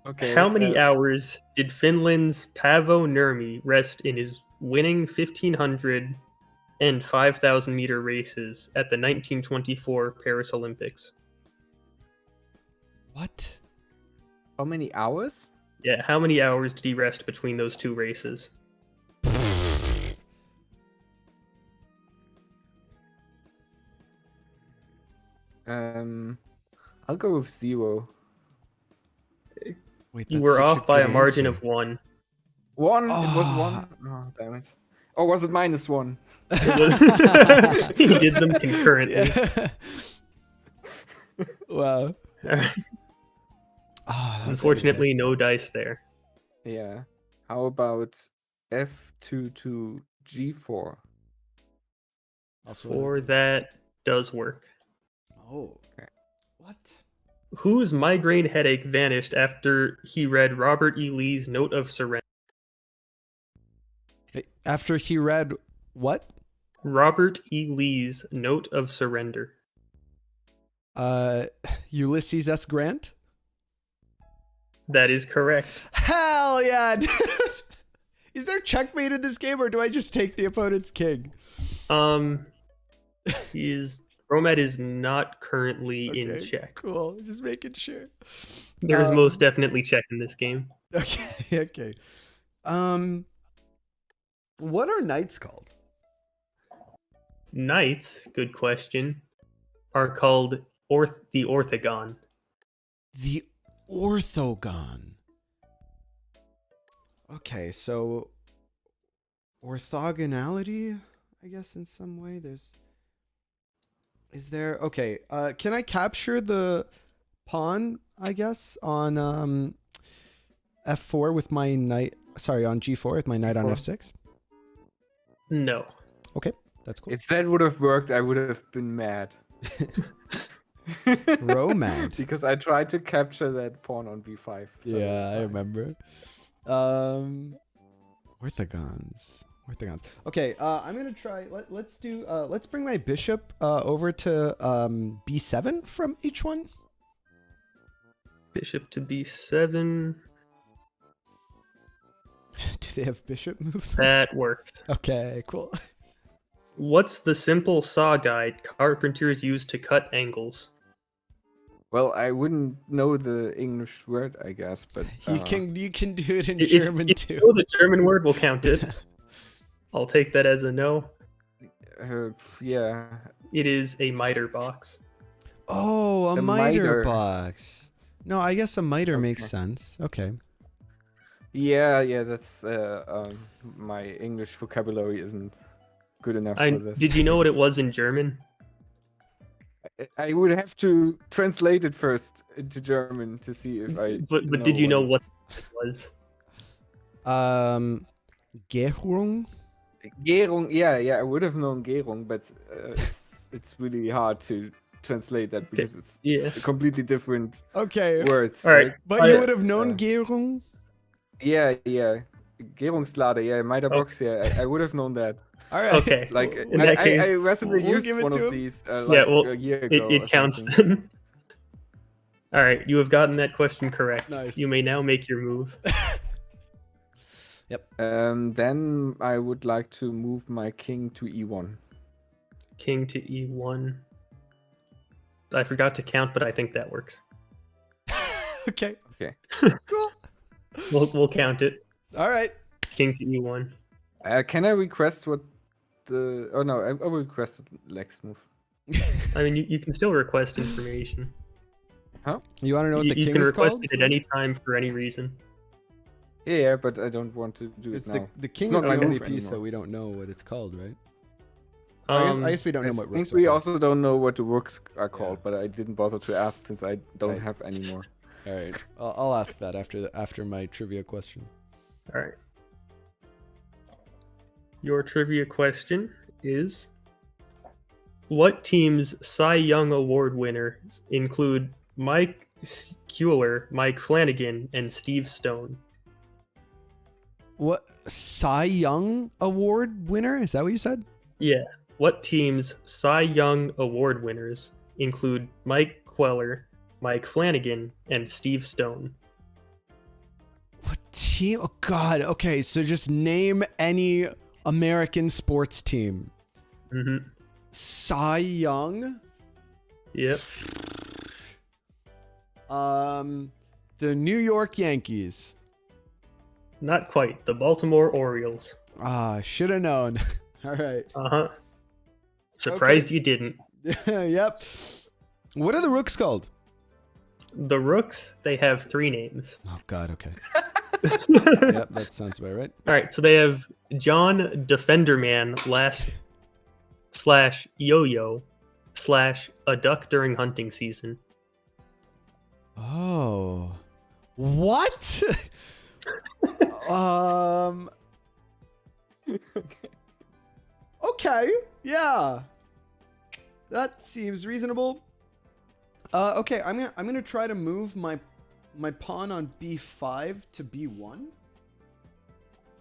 Okay. How many hours did Finland's Paavo Nurmi rest in his winning 1,500 and 5,000 meter races at the 1924 Paris Olympics? What? How many hours? Yeah, how many hours did he rest between those two races? I'll go with 0. Wait, You that's were such off by a good margin answer. of 1. 1? It was Ah. 1? Oh, damn it. Or was it -1? It was, he did them concurrently. Yeah. Wow. Alright. Ah, that was a good Unfortunately, guess. no dice there. Yeah. How about F2 to G4? Also, For that does work. oh, Okay. what? Whose migraine headache vanished after he read Robert E. Lee's Note of Surrender? After he read what? Robert E. Lee's Note of Surrender. Uh, Ulysses S. Grant? That is correct. Hell yeah, dude. Is there checkmate in this game, or do I just take the opponent's king? Romet is not currently in Okay, check. cool. Just making sure. There is most definitely check in this game. Okay, okay. What are knights called? Knights, good question, are called the orthogon. The orthogon. Okay, so orthogonality, I guess in some way. Is there okay, can I capture the pawn, I guess, on F4 with my knight, sorry, on G4 with my knight on F6? No. Okay, that's cool. If that would have worked, I would have been mad. Romad. Because I tried to capture that pawn on B5. Yeah, I remember. Orthogons. Okay, I'm gonna try. Let's do. Let's bring my bishop over to B7 from H1. Bishop to B7. Do they have bishop movement? That works. Okay, cool. What's the simple saw guide carpenters use to cut angles? Well, I wouldn't know the English word, I guess, but You can do it in If German you too. know the German word, we'll count it. I'll take that as a no. yeah. It is a miter box. Oh, a The miter miter. box. No, I guess a miter makes Okay. sense. Okay. Yeah, that's my English vocabulary isn't good enough for this. Did you know what it was in German? I would have to translate it first into German to see if I. But did you know what it's- it was? Gärung. Gärung? Yeah, I would have known Gärung, but it's really hard to translate that because it's Yeah. a completely different Okay. words. All right. But you would have known Gärung? Yeah. Gärungslade, yeah, Miter box, yeah, I would have known that. All right. Okay. Like, In that case, I recently we'll used give it one to of him. these yeah, well, a year ago. or it counts something. then. All right, you have gotten that question correct. Nice. You may now make your move. Then I would like to move my king to E1. King to E1. I forgot to count, but I think that works. Okay. Okay. Cool. We'll count it. All right. King to E1. Can I request what the? Oh no, I will request the next move. I mean, you can still request information. You want to know what the You king can is request called? it at any time for any reason. Yeah, but I don't want to do it Because now. the king It's is not the my only move piece that anymore. we don't know what it's called, right? Um, I guess we don't I know what think rooks are we called. also don't know what the works are called, Yeah. but I didn't bother to ask since I don't Right. have any more. All right. I'll ask that after my trivia question. All right. Your trivia question is: what team's Cy Young Award winners include Mike Kuehler, Mike Flanagan, and Steve Stone? What Cy Young Award winner? Is that what you said? Yeah. What team's Cy Young Award winners include Mike Queller, Mike Flanagan, and Steve Stone? What team? Oh God. Okay, so just name any American sports team. Mm-hmm. Cy Young. Yep. The New York Yankees. Not quite. The Baltimore Orioles. Ah, should have known. All right. Uh-huh. Surprised you didn't. Yep. What are the Rooks called? The Rooks, they have 3 names. Oh God. Okay. Yep, that sounds about right. All right, so they have John Defenderman / Yo-Yo / a duck during hunting season. Oh. What? um. Okay. Yeah. That seems reasonable. Okay, I'm gonna try to move my pawn on b5 to b1.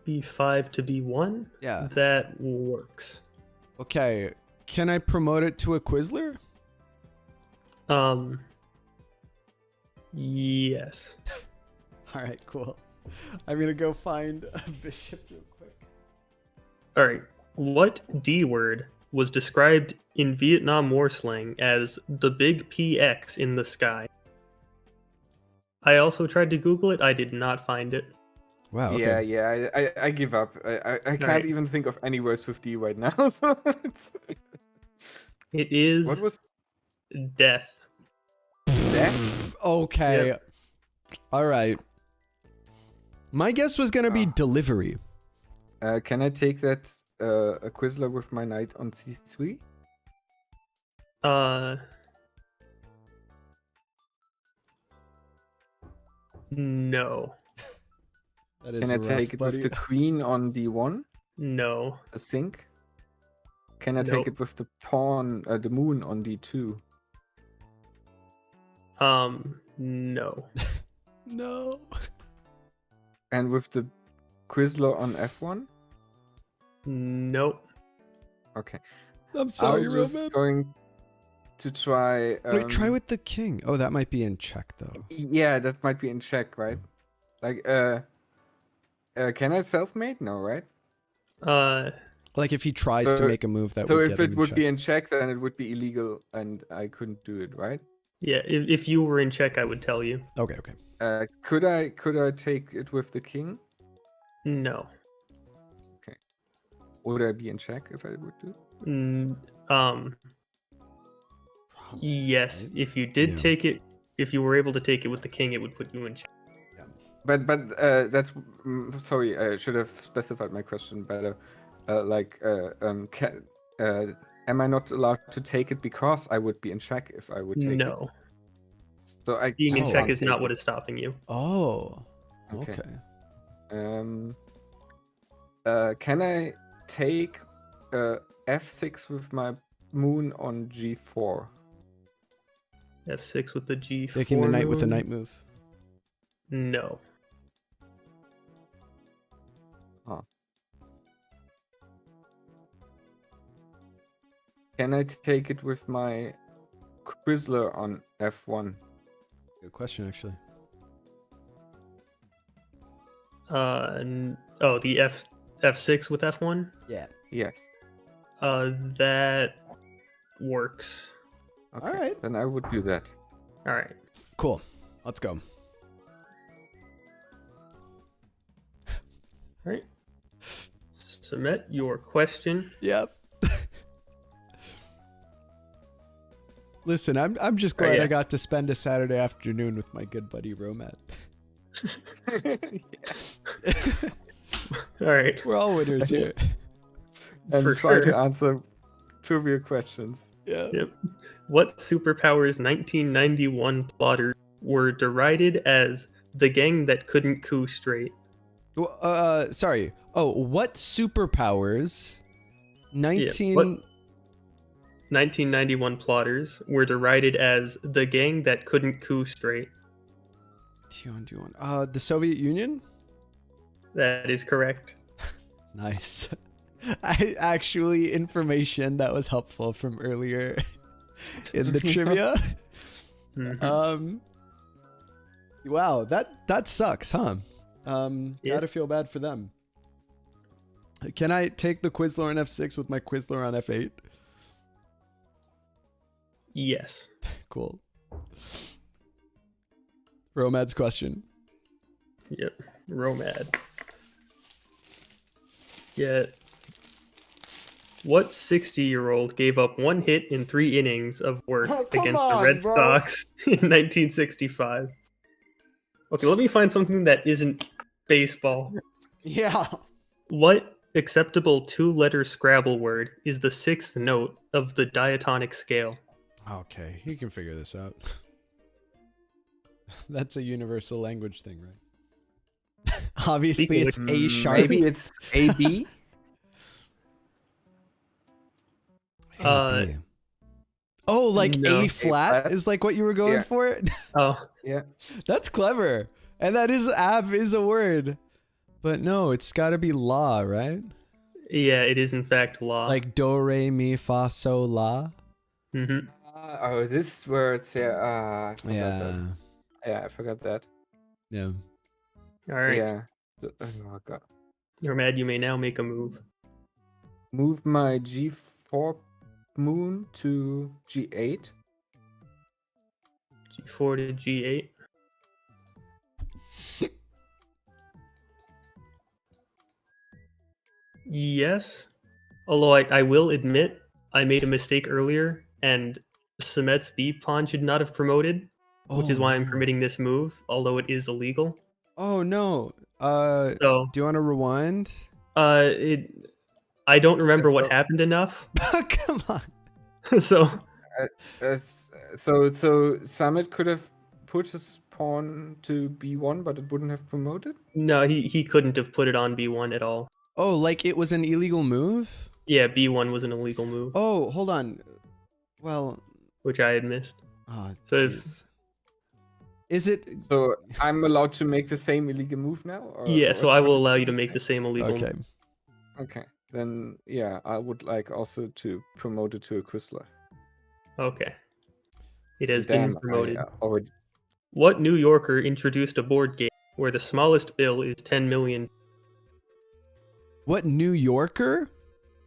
B5 to B1? Yeah. That works. Okay. Can I promote it to a Quizler? Yes. All right, cool. I'm gonna go find a bishop real quick. All right. What D word was described in Vietnam War slang as the big PX in the sky? I also tried to Google it. I did not find it. Wow. Okay. Yeah. I give up. I can't Alright. even think of any words with D right now. So It is what was death. that? Okay. Yep. All right. My guess was gonna be delivery. Can I take that a Quizler with my knight on C3? No. That is Can I rough, take it buddy. with the queen on D1? No. A sink? Can I Nope. take it with the pawn, the moon on D2? No. No. And with the Quizler on F1? Nope. Okay. I'm sorry, I'm just Roman. going to try. Wait, try with the king. Oh, that might be in check though. Yeah, that might be in check, right? Like, can I self-mate? No, right? Like if he tries to So- make a move that So would if get him it in would check. be in check, then it would be illegal, and I couldn't do it, right? Yeah, if you were in check, I would tell you. Okay, okay. Could I take it with the king? No. Would I be in check if I would do? Yes. Right? If you did Yeah. take it, if you were able to take it with the king, it would put you in check. But that's sorry. I should have specified my question better. Am I not allowed to take it because I would be in check if I would take it? No. So I Being in just check can't is not take what it. is stopping you. Oh. Okay. Okay. Can I take F6 with my moon on G4? F6 with the G4. Taking the knight with a move? knight move. No. Can I take it with my Quizler on F1? Good question, actually. The F6 with F1? Yeah. Yes. That works. Okay. Alright. Then I would do that. All right. Cool. Let's go. All right. Submit your question. Yep. Listen, I'm just glad yeah. I got to spend a Saturday afternoon with my good buddy Romat. All right. We're all winners here. And For try to sure. answer trivia questions. Yeah. Yep. What superpowers 1991 plotters were derided as the gang that couldn't coup straight? Sorry. Oh, what superpowers? 1991 plotters were derided as the gang that couldn't coup straight. The Soviet Union? That is correct. Nice. I actually information that was helpful from earlier in the trivia. Mhm. Wow, that sucks, huh? Yeah. Gotta feel bad for them. Can I take the Quizler on F6 with my Quizler on F8? Yes. Cool. Romad's question. Yep. Romad. Yeah. What 60-year-old gave up 1 hit in 3 innings of work Oh, come against the on, Red bro. Sox in 1965? Okay, let me find something that isn't baseball. Yeah. What acceptable 2-letter Scrabble word is the 6th note of the diatonic scale? Okay, you can figure this out. That's a universal language thing, right? Obviously, Speaking it's of A sharp. Maybe it's AB. A, Uh, B. Oh, like no. A flat flat? is like what you were going Yeah. for? Oh, Yeah. That's clever. And that is ab is a word. But no, it's got to be la, right? yeah, it is in fact law. Like do, re, mi, fa, so, la. Mm-hmm. Oh, this words. Yeah. I forgot Yeah. that. Yeah, I forgot that. Yeah. All right. Yeah. Oh god. You're mad. You may now make a move. Move my G4 moon to G8. G4 to G8. Yes. Although I will admit I made a mistake earlier, and Semet's B pawn should not have promoted, which is why I'm no. permitting this move, although it is illegal. Oh no. So, Do you want to rewind? it I don't remember what So- happened enough. Come on. So, So Summit could have put his pawn to B1, but it wouldn't have promoted. no, he couldn't have put it on B1 at all. Oh, like it was an illegal move? Yeah, B1 was an illegal move, Oh, hold on. Well, which I had missed. oh, So if- jeez. Is it So I'm allowed to make the same illegal move now? Or Yeah, so what- I what will did allow you you to make say? the same illegal okay? move. Okay, then yeah, I would like also to promote it to a Chrysler. Okay. It has Damn, been promoted. I already. What New Yorker introduced a board game where the smallest bill is 10 million? What New Yorker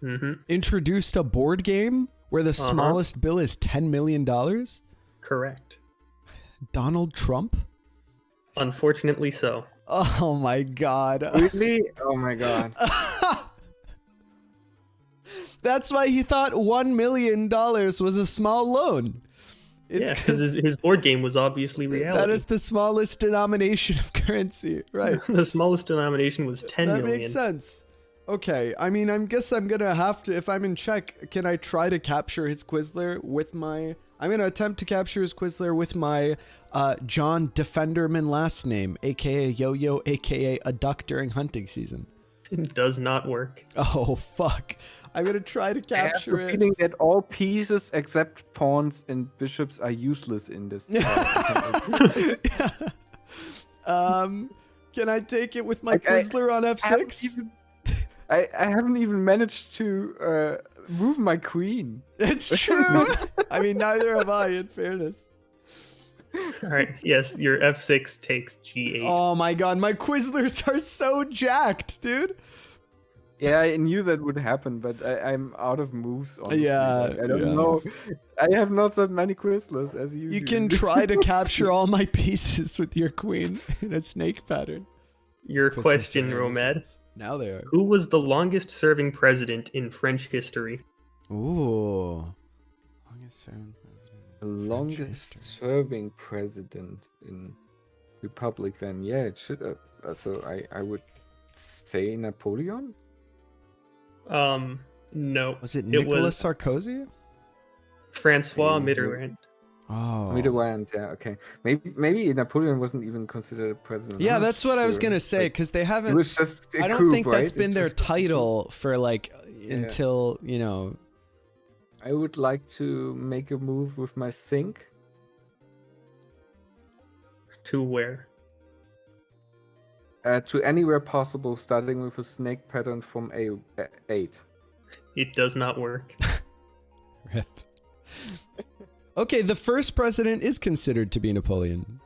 Mm-hmm. introduced a board game where the smallest bill is $10 million? Correct. Donald Trump? Unfortunately so. Oh my god. Really? Oh my god. That's why he thought $1 million was a small loan. It's Yeah, because his board game was obviously reality. that is the smallest denomination of currency, right? The smallest denomination was 10 That million. makes sense. Okay, I mean, I guess I'm gonna have to, if I'm in Czech, can I try to capture his Quizler with my, I'm gonna attempt to capture his Quizler with my John Defenderman last name, aka Yo-Yo, aka a duck during hunting season. It does not work. Oh, fuck. I'm gonna try to I have capture the it. feeling that all pieces except pawns and bishops are useless in this. Yeah. Can I take it with my Like, I- Quizler on F6? I haven't even managed to move my queen. It's true. I mean, neither have I, in fairness. All right. Yes, your F6 takes G8. Oh my god, my Quizlers are so jacked, dude. Yeah, I knew that would happen, but I'm out of moves. Honestly. Yeah, Like, I don't yeah. know. I have not that many Quizlers as you. You do. can try to capture all my pieces with your queen in a snake pattern. Your Quizlers question, are Romed. innocent. Now they are. Who was the longest serving president in French history? Ooh. Longest serving president. The longest serving president in Republic. Then yeah, it should. So I would say Napoleon. No. Was it It Nicolas was- Sarkozy? Francois Maybe. Mitterrand. Oh. Mitterrand, yeah, okay. Maybe Napoleon wasn't even considered a president. Yeah, I'm not that's what I was sure. gonna say, Like, because they it haven't. was just a I don't coup, think that's right? been It's their just a coup. title for like until, you know. I would like to make a move with my sink. To where? To anywhere possible, starting with a snake pattern from A8. It does not work. Rip. Okay, the first president is considered to be Napoleon.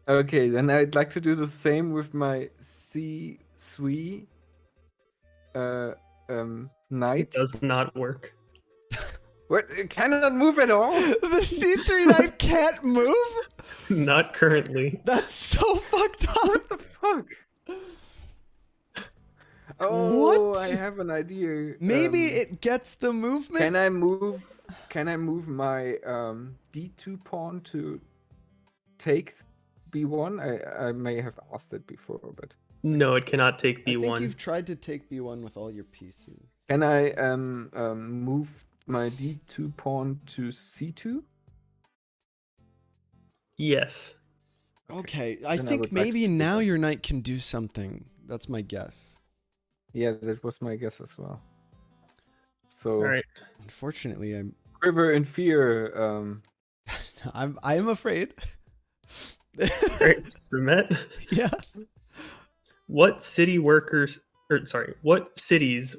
Okay, then I'd like to do the same with my C3 It knight. does not work. What? It cannot move at all? The C3 knight can't move? Not currently. That's so fucked up. What the fuck? Oh, What? I have an idea. Maybe it gets the movement. Can I move? Can I move my d2 pawn to take b1? I may have asked it before, but No, it cannot take I think b1. you've tried to take b1 with all your pieces. can I move my d2 pawn to c2? Yes. Okay, I Then I think would like maybe to do now that. your knight can do something. That's my guess. Yeah, that was my guess as well. So All right. Unfortunately, quiver in fear. I am afraid. All right, Sumet. Yeah. What city's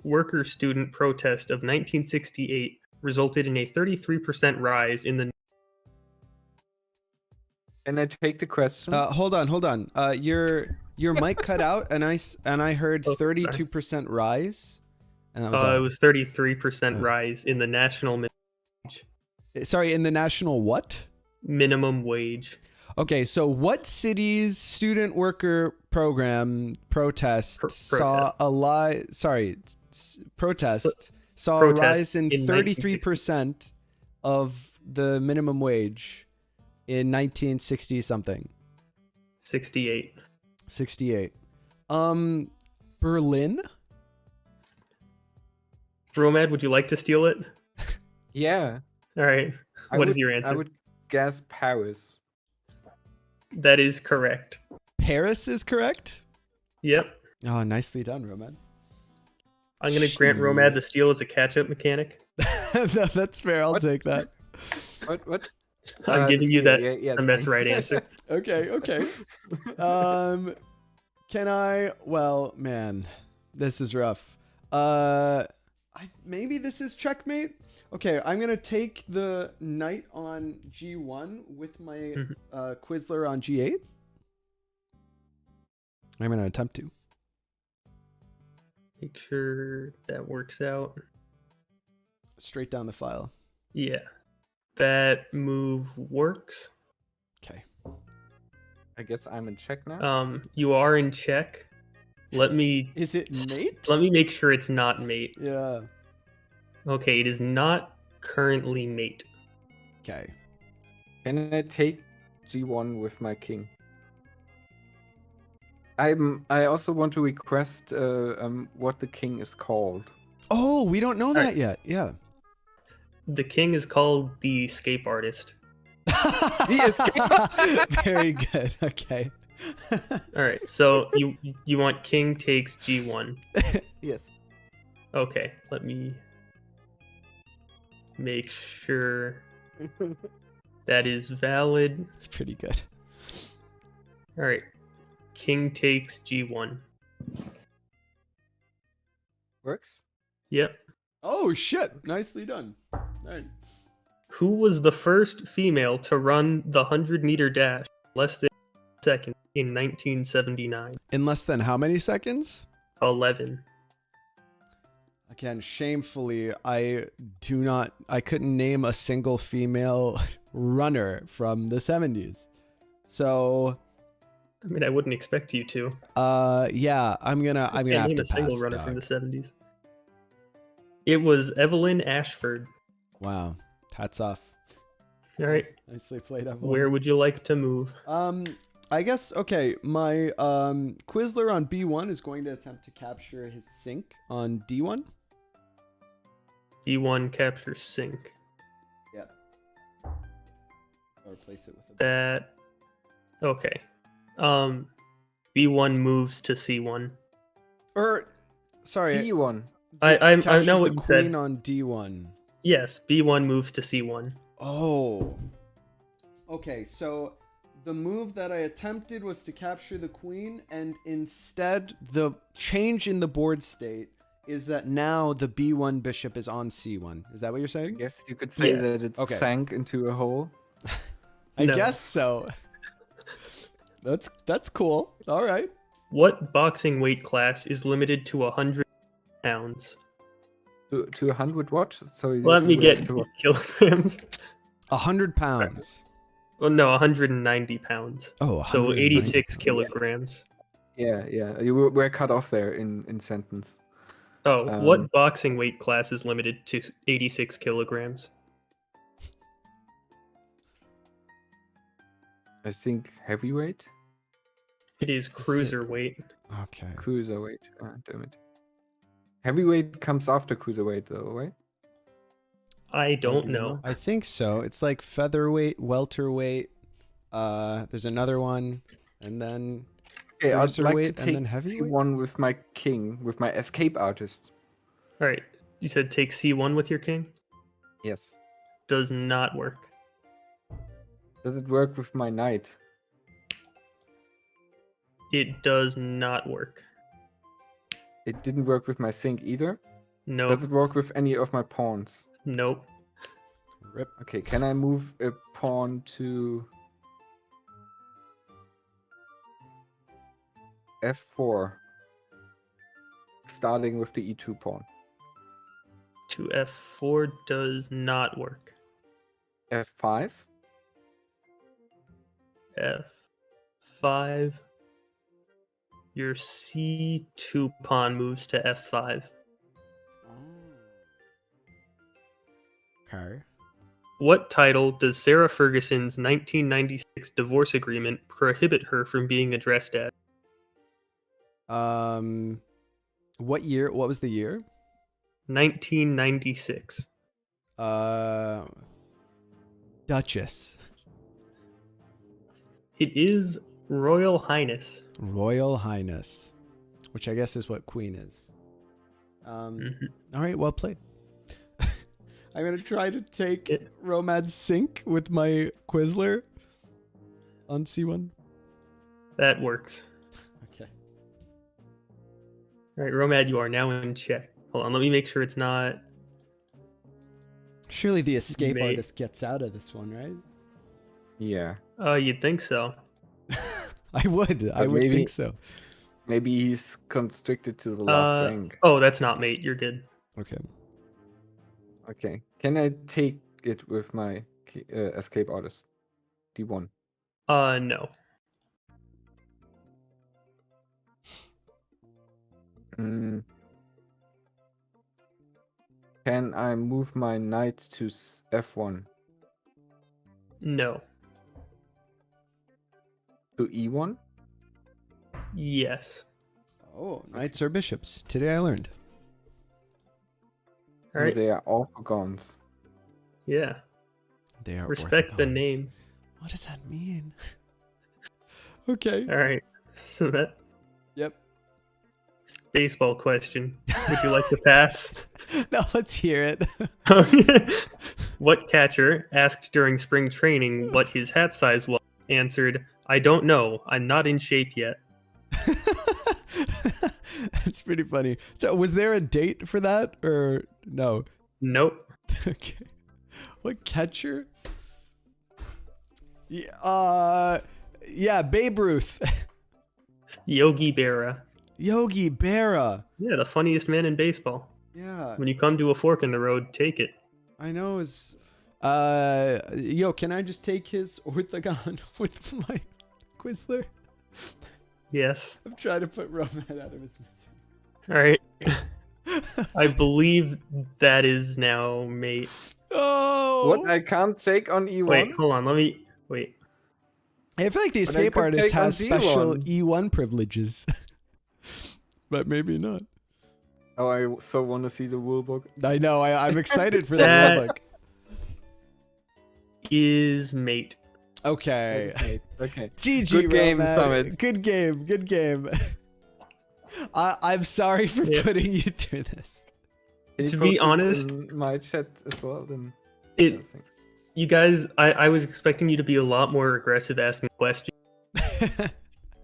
worker-student protest of 1968 resulted in a 33% rise in the... Can I take the question? Hold on. Your mic cut out, and I heard Oh, sorry. 32% rise, and that was all. It was 33% Oh. rise in the national Sorry, in the national what? minimum wage. Okay, so what city's student worker program protest saw a protest saw a protest rise in in 33% of the minimum wage in 1960 something? 68. 68. Berlin? Romad, would you like to steal it? Yeah. All right. What is your answer? I would guess Paris. That is correct. Paris is correct? Yep. Oh, nicely done, Roman. I'm going to grant Romad the steal as a catch-up mechanic. No, that's fair. I'll What? take that. What? I'm giving you that, Yeah, and that's thanks. right answer. Okay. Can I? Well, man, this is rough. Maybe this is checkmate. Okay, I'm gonna take the knight on g1 with my Quizler on g8. I'm gonna attempt to. Make sure that works out. Straight down the file. Yeah. That move works. Okay. I guess I'm in check now. You are in check. Let me Is it mate? let me make sure it's not mate. Yeah. Okay, it is not currently mate. Okay. Can I take g1 with my king? I also want to request what the king is called. Oh, we don't know that right. yet. Yeah. The king is called the escape artist. The escape. Very good. Okay. All right, so you want king takes g1. Yes. Okay, let me make sure that is valid. It's pretty good. All right, king takes g1. Works? Yep. Oh shit! Nicely done. All right. Who was the first female to run the 100-meter dash less than a second in 1979? In less than how many seconds? 11. Again, shamefully, I couldn't name a single female runner from the 70s. So, I mean, I wouldn't expect you to. yeah, I'm gonna have Name to a single pass. runner Doc. from the 70s. It was Evelyn Ashford. Wow, hats off. All right, Nicely played, Evelyn. where would you like to move? I guess okay. My Quizler on B1 is going to attempt to capture his sink on D1. D1 capture sink. Yeah. Or replace it with a. That. Okay. B1 moves to C1. Or, sorry. c1. I captures know the what you queen said. on D1. Yes, B1 moves to C1. Oh. Okay, so the move that I attempted was to capture the queen, and instead the change in the board state is that now the B1 bishop is on C1. Is that what you're saying? Yes, you could say Yeah. that it Okay. sank into a hole. I No. guess so. That's cool. All right. What boxing weight class is limited to 100 pounds? To 100 what? So Let me get to what? kilograms. 100 pounds. Well, no, 190 pounds. Oh, So 190 86 pounds. kilograms. Yeah. You were cut off there in sentence. Oh, Um, what boxing weight class is limited to 86 kilograms? I think heavyweight, It is cruiserweight. Okay. cruiserweight. Ah, damn it. Heavyweight comes after cruiserweight, though, right? I don't you know. know? I think so. It's like featherweight, welterweight. There's another one, and then Okay, I'd like to cruiserweight, and take then heavyweight. C1 with my king, with my escape artist. All right, you said take C1 with your king. Yes. Does not work. Does it work with my knight? It does not work. It didn't work with my sink either. Nope. Does it work with any of my pawns? Nope. Rip. Okay, can I move a pawn to F4? Starting with the E2 pawn. To F4 does not work. F5? F5. Your C2 pawn moves to F5. Okay. What title does Sarah Ferguson's 1996 divorce agreement prohibit her from being addressed as? What year? What was the year? 1996. Duchess. It is Royal Highness. Royal Highness, which I guess is what queen is. All right, well played. I'm gonna try to take Romad's sink with my Quizler on C1. That works. Okay. All right, Romad, you are now in check. Hold on, let me make sure it's not. Surely the escape Mate. artist gets out of this one, right? Yeah. You'd think so. I would maybe- think so. Maybe he's constricted to the last rank. Oh, that's not mate. You're good. Okay. Okay. Can I take it with my escape artist? D1. No. Mm. Can I move my knight to F1? No. To E1? Yes. Oh, knights or bishops. Today I learned. All right. They are orphagons. Yeah. They are Respect the orthogons. name. What does that mean? Okay. All right. So that Yep. baseball question. Would you like to pass? Now let's hear it. What catcher asked during spring training what his hat size was? Answered, I don't know. I'm not in shape yet. That's pretty funny. So was there a date for that or no? Nope. Okay. What catcher? Yeah, Babe Ruth. Yogi Berra. Yogi Berra. Yeah, the funniest man in baseball. Yeah, When you come to a fork in the road, take it. I know. Is can I just take his orthogon with my Quizler? Yes. I'm trying to put Roman out of his misery. All right. I believe that is now mate. Oh. What? I can't take on E1? Wait, hold on. Let me wait. I feel like the But I escape could artist take on has special D1. E1 privileges, but maybe not. Oh, I so want to see the rule book. I know. I'm excited for the That- rulebook. Is mate. Okay. Okay. GG, Good game, Roman. Summit. Good game. Good game. I'm sorry for Yeah. putting you through this. Can you To be post it honest- in my chat as well, then It. yeah, thanks. You guys, I was expecting you to be a lot more aggressive asking questions,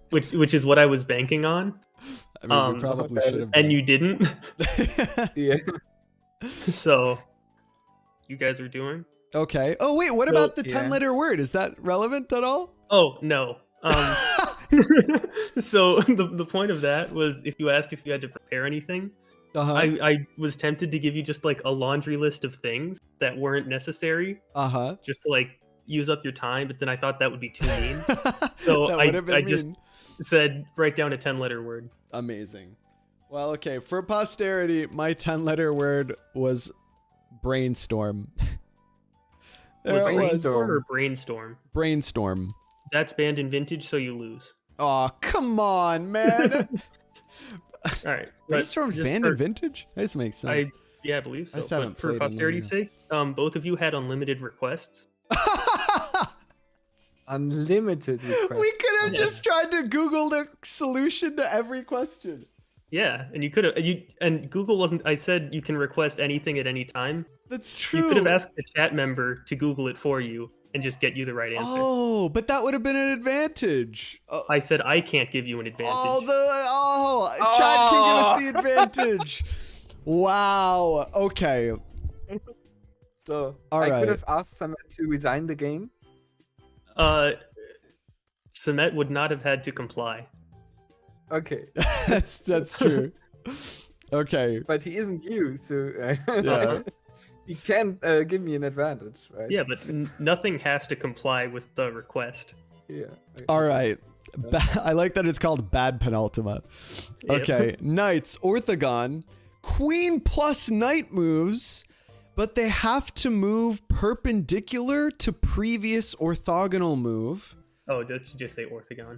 which is what I was banking on, I mean, we Um, probably okay. should have. and you didn't. Yeah. So, you guys are doing? Okay. Oh wait, what Well, about the yeah. 10-letter word? Is that relevant at all? Oh no. So the point of that was if you asked if you had to prepare anything, Uh-huh. I was tempted to give you just like a laundry list of things that weren't necessary, Uh-huh. just to like use up your time, but then I thought that would be too mean. So That I would have been just- mean. said write down a 10-letter word. Amazing. Well, okay. For posterity, my 10-letter word was brainstorm. There Was it was. brainstorm or brainstorm? Brainstorm. That's banned in vintage, so you lose. Oh, come on, man. All right. but Brainstorm's just banned for- in vintage? This makes sense. Yeah, I believe so. just haven't But for played in posterity's sake, both of you had unlimited requests. Unlimited requests. We could have Yeah. just tried to Google the solution to every question. Yeah, and you could have. And Google wasn't. I said you can request anything at any time. That's true. You could have asked the chat member to Google it for you and just get you the right answer. Oh, but that would have been an advantage. I said I can't give you an advantage. Chat can give us the advantage. Wow. Okay. So All I right. could have asked someone to resign the game. Samet would not have had to comply. Okay, that's true. Okay. but he isn't you, so Yeah. he can give me an advantage, right? Yeah, but nothing has to comply with the request. Yeah. All right. I like that it's called bad penultima. Yep. Okay. Knights, orthogon, queen plus knight moves, but they have to move perpendicular to previous orthogonal move. Oh, did you just say orthogon?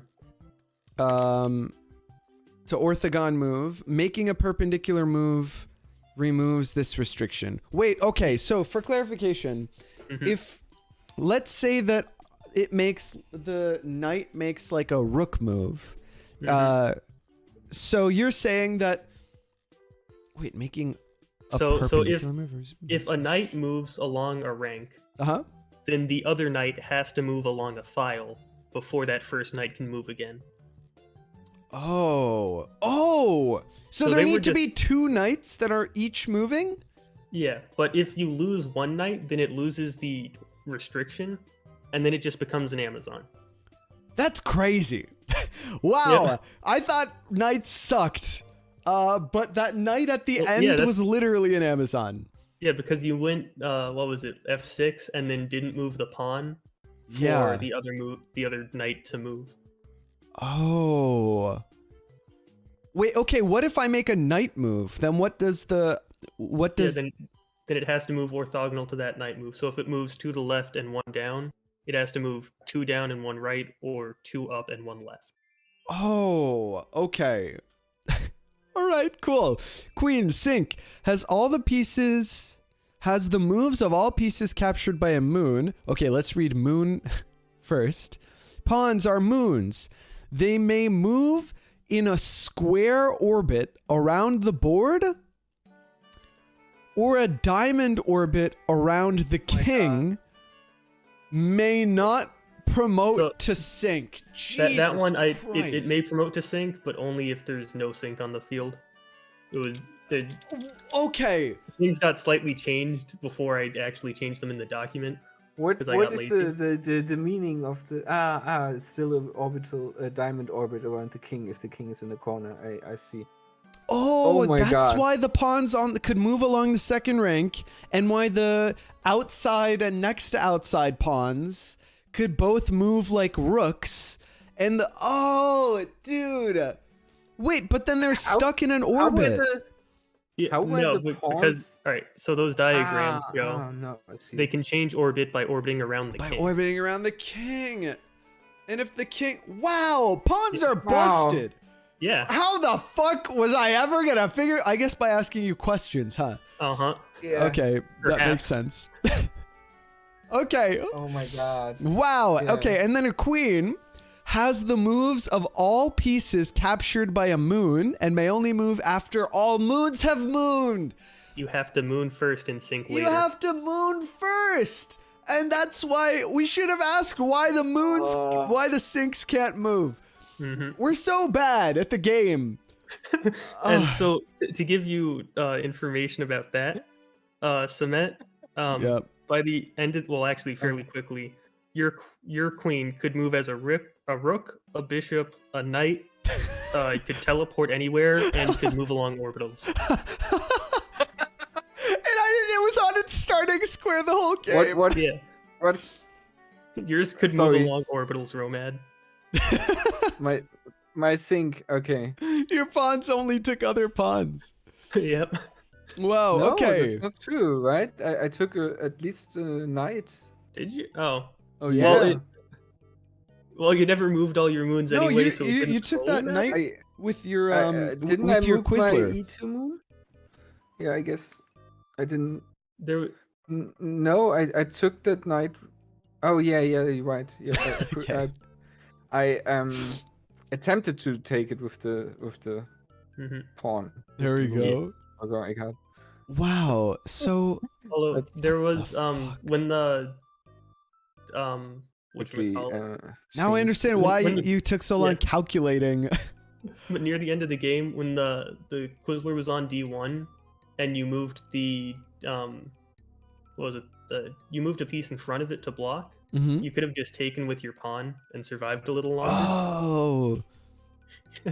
To orthogon move, making a perpendicular move removes this restriction. Wait, okay, so for clarification, if let's say that the knight makes like a rook move. So you're saying that making a So if perpendicular move if a knight moves along a rank, uh-huh. then the other knight has to move along a file before that first knight can move again. Oh. So So there they were need to just- be two knights that are each moving? Yeah, but if you lose one knight, then it loses the restriction, and then it just becomes an Amazon. That's crazy. Wow. Yeah. I thought knights sucked. But that knight at the Well, end yeah, that's- was literally an Amazon. Yeah, because you went what was it, F6, and then didn't move the pawn for Yeah. the other knight to move. Oh. Wait, okay, what if I make a knight move? Then what does Yeah, the then it has to move orthogonal to that knight move. So if it moves to the left and one down, it has to move 2 down and 1 right, or 2 up and 1 left. Oh, okay. All right, cool. Queen sink has the moves of all pieces captured by a moon. Okay, let's read moon first. Pawns are moons. They may move in a square orbit around the board or a diamond orbit around the king. May not promote So, to sink. Jesus That one, it Christ. may promote to sync, but only if there's no sync on the field. Okay. Things got slightly changed before I actually changed them in the document. What 'Cause I what got is lazy. the meaning of the it's still a diamond orbit around the king if the king is in the corner. I see. Oh, Oh my that's God. why the pawns could move along the second rank, and why the outside and next to outside pawns could both move like rooks. And dude, wait, but then they're stuck in an orbit. Yeah, How were no, the because pawns- all right. So those diagrams, Joe, Oh no, I see. they can change orbit by orbiting around the By king. orbiting around the king. And if the king, wow, pawns are Wow. busted. Yeah. How the fuck was I ever gonna figure? I guess by asking you questions, huh? Uh huh. Yeah. Okay, that makes Perhaps. sense. Okay. Oh my god. Wow. Yeah. Okay, and then a queen has the moves of all pieces captured by a moon and may only move after all moons have mooned. You have to moon first and sync later. You have to moon first. And that's why we should have asked why the why the sinks can't move. Mhm. We're so bad at the game. And so to give you information about that, Cement, Yep. by the end of, well, actually fairly quickly, your queen could move as a rook, a bishop, a knight. It could teleport anywhere and could move along orbitals. It was on its starting square the whole game. What? Yeah, What? yours could Sorry. move along orbitals, Romad. My my sink. Okay. Your pawns only took other pawns. Yep. Wow. No, Okay. that's not true, right? I took at least a knight. Did you? Oh. Oh Yeah. yeah. Well, you never moved all your moons No, anyway, you so you, it you didn't took roll that knight I with your didn't with I your move my Quizler. E2 moon? Yeah, I guess I didn't. There. No, I took that knight. Oh yeah, you're right. Yeah, Okay. I attempted to take it with the Mhm. pawn. There we with the moon. go. Oh god, I got. Wow. So Although That's- there was fuck? when the Quickly, now I changed understand it. why When the- you took so long yeah. calculating. but near the end of the game when the Quizler was on D1 and you moved the what was it? You moved a piece in front of it to block. Mhm. You could have just taken with your pawn and survived a little longer. Oh,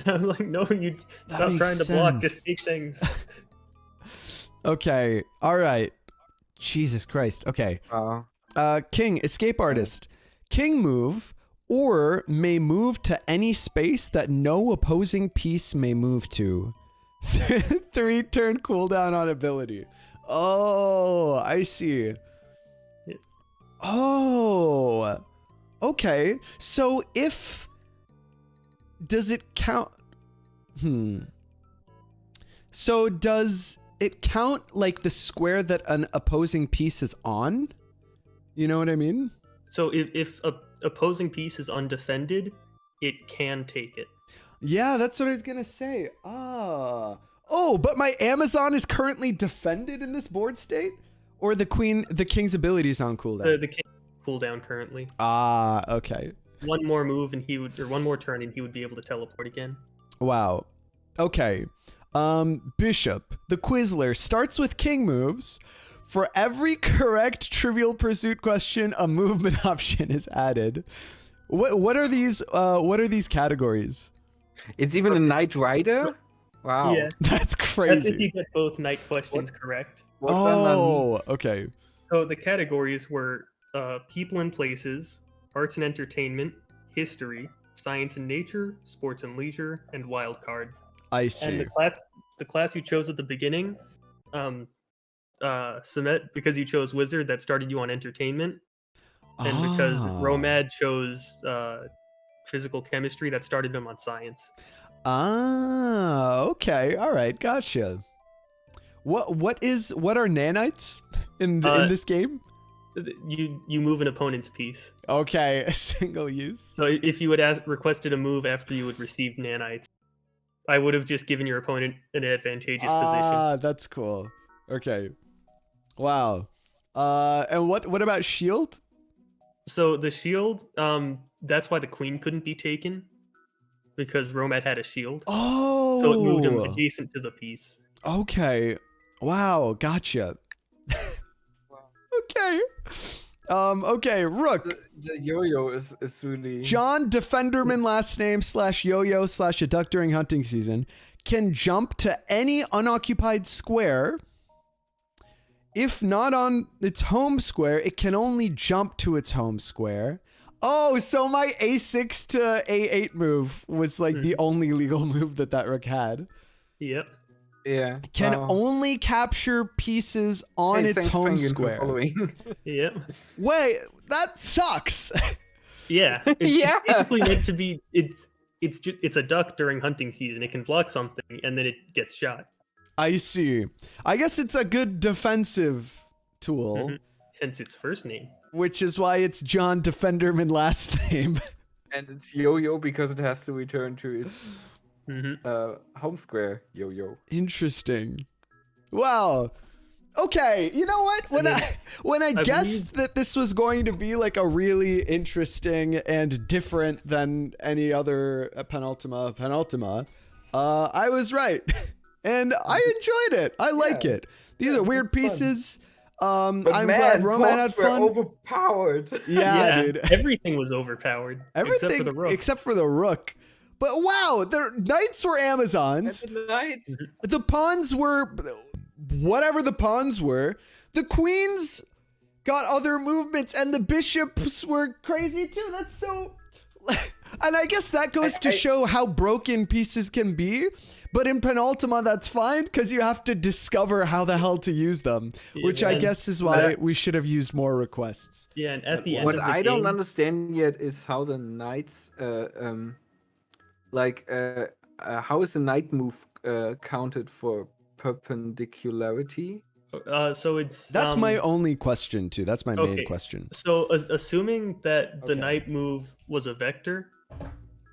I was like, no, you That stop makes trying to block, just sense. take things. okay. All right. Jesus Christ. Okay. King, escape artist. King move or may move to any space that no opposing piece may move to. 3-turn cooldown on ability. Oh, I see. Yeah. Oh. Okay. So if does it count? So does it count like the square that an opposing piece is on? You know what I mean? So if a opposing piece is undefended, it can take it. Yeah, that's what I was gonna say. Oh, but my Amazon is currently defended in this board state, or the king's ability is on cooldown. The king cooldown currently. Okay. One more move and he would, or one more turn and he would be able to teleport again. Wow. Okay. Bishop, the Quizler, starts with king moves. For every correct Trivial Pursuit question, a movement option is added. What are these? What are these categories? It's even a Knight Rider. Wow. Yeah, That's that's if crazy. you get both night questions correct. What's Oh, underneath? okay. So the categories were people and places, arts and entertainment, history, science and nature, sports and leisure, and wild card. I see. And the class you chose at the beginning, Sumet, because you chose wizard, that started you on entertainment, and because Romad chose physical chemistry, that started him on science. Okay. All right. Gotcha. What are nanites in this game? You move an opponent's piece. Okay, single use. So if you had requested a move after you had received nanites, I would have just given your opponent an advantageous position. That's cool. Okay. Wow. And what about shield? So the shield, that's why the queen couldn't be taken, because Romad had a shield. Oh. So it moved him adjacent to the piece. Okay. Wow. Gotcha. Okay. Okay. Rook. The yo-yo is really. John Defenderman last name / yo-yo / a duck during hunting season can jump to any unoccupied square. If not on its home square, it can only jump to its home square. Oh, so my A6 to A8 move was like the only legal move that rook had. Yep. Yeah. Can wow. only capture pieces on Hey, its thanks, home Penguin, for square. following. Yep. Wait, that sucks. Yeah. It's Yeah. basically meant to be. It's a duck during hunting season. It can block something and then it gets shot. I see. I guess it's a good defensive tool, Hence its first name. which is why it's John Defenderman last name. And it's yo-yo because it has to return to its Mm-hmm. home square yo-yo. Interesting. Wow. Okay, you know what? When I guessed that this was going to be like a really interesting and different than any other penultima, I was right. And I enjoyed it. I like it. These are weird pieces. I'm glad Roman had fun. Overpowered. Yeah, dude. Everything was overpowered. Everything Except for the rook. But wow, the knights were Amazons. And the knights. The pawns were whatever the pawns were. The queens got other movements, and the bishops were crazy too. That's so. And I guess that goes to show how broken pieces can be. But in Penultima, that's fine because you have to discover how the hell to use them, which I guess is why we should have used more requests. Yeah, and at the end What of the I game, don't understand yet is how the knights, how is a knight move counted for perpendicularity? So it's That's my only question too. That's my main question. So assuming that the Okay. knight move was a vector,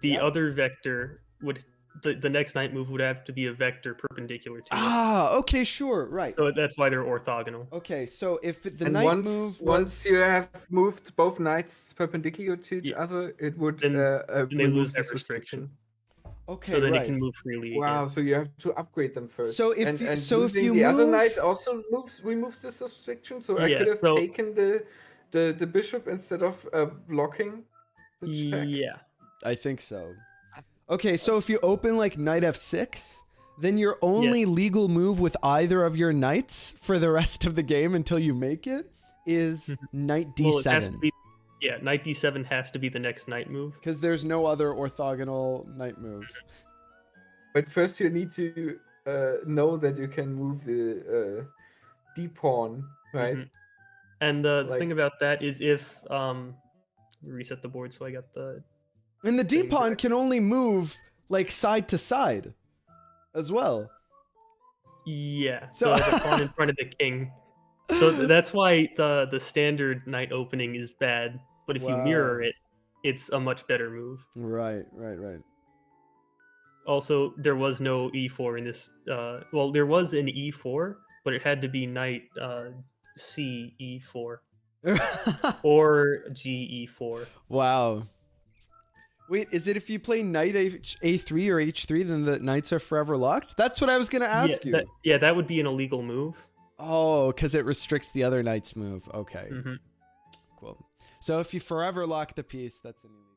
the other vector would the next knight move would have to be a vector perpendicular to it. Ah, okay, sure, right. So that's why they're orthogonal. Okay, so if the And knight once, move once you have moved both knights perpendicular to each other, it would Then they remove lose that this restriction. okay, So then right. it can move freely Wow, again. so you have to upgrade them first. So if and, you- and so if using you the other move- knight also removes this restriction, so I Yeah, could have so- taken the bishop instead of blocking the check. Yeah. I think so. Okay, so if you open like knight f6, then your only legal move with either of your knights for the rest of the game until you make it is knight Well, it has d7. to be, knight d7 has to be the next knight move. Because there's no other orthogonal knight moves. But first you need to know that you can move the d pawn, right? Mhm. And the Like- thing about that is if reset the board so I got the And the Same d-pawn correct. can only move like side to side as well. so So- as a pawn in front of the king. So that's why the standard knight opening is bad, but if you mirror Wow. it, it's a much better move. Right. Also, there was no e4 in this. Well, there was an e4, but it had to be knight c e4 or g e4. Wow. Wait, is it if you play knight a3 or h3, then the knights are forever locked? That's what I was going to ask you. That would be an illegal move. Oh, because it restricts the other knight's move. Okay, Mhm. cool. So if you forever lock the piece, that's an illegal.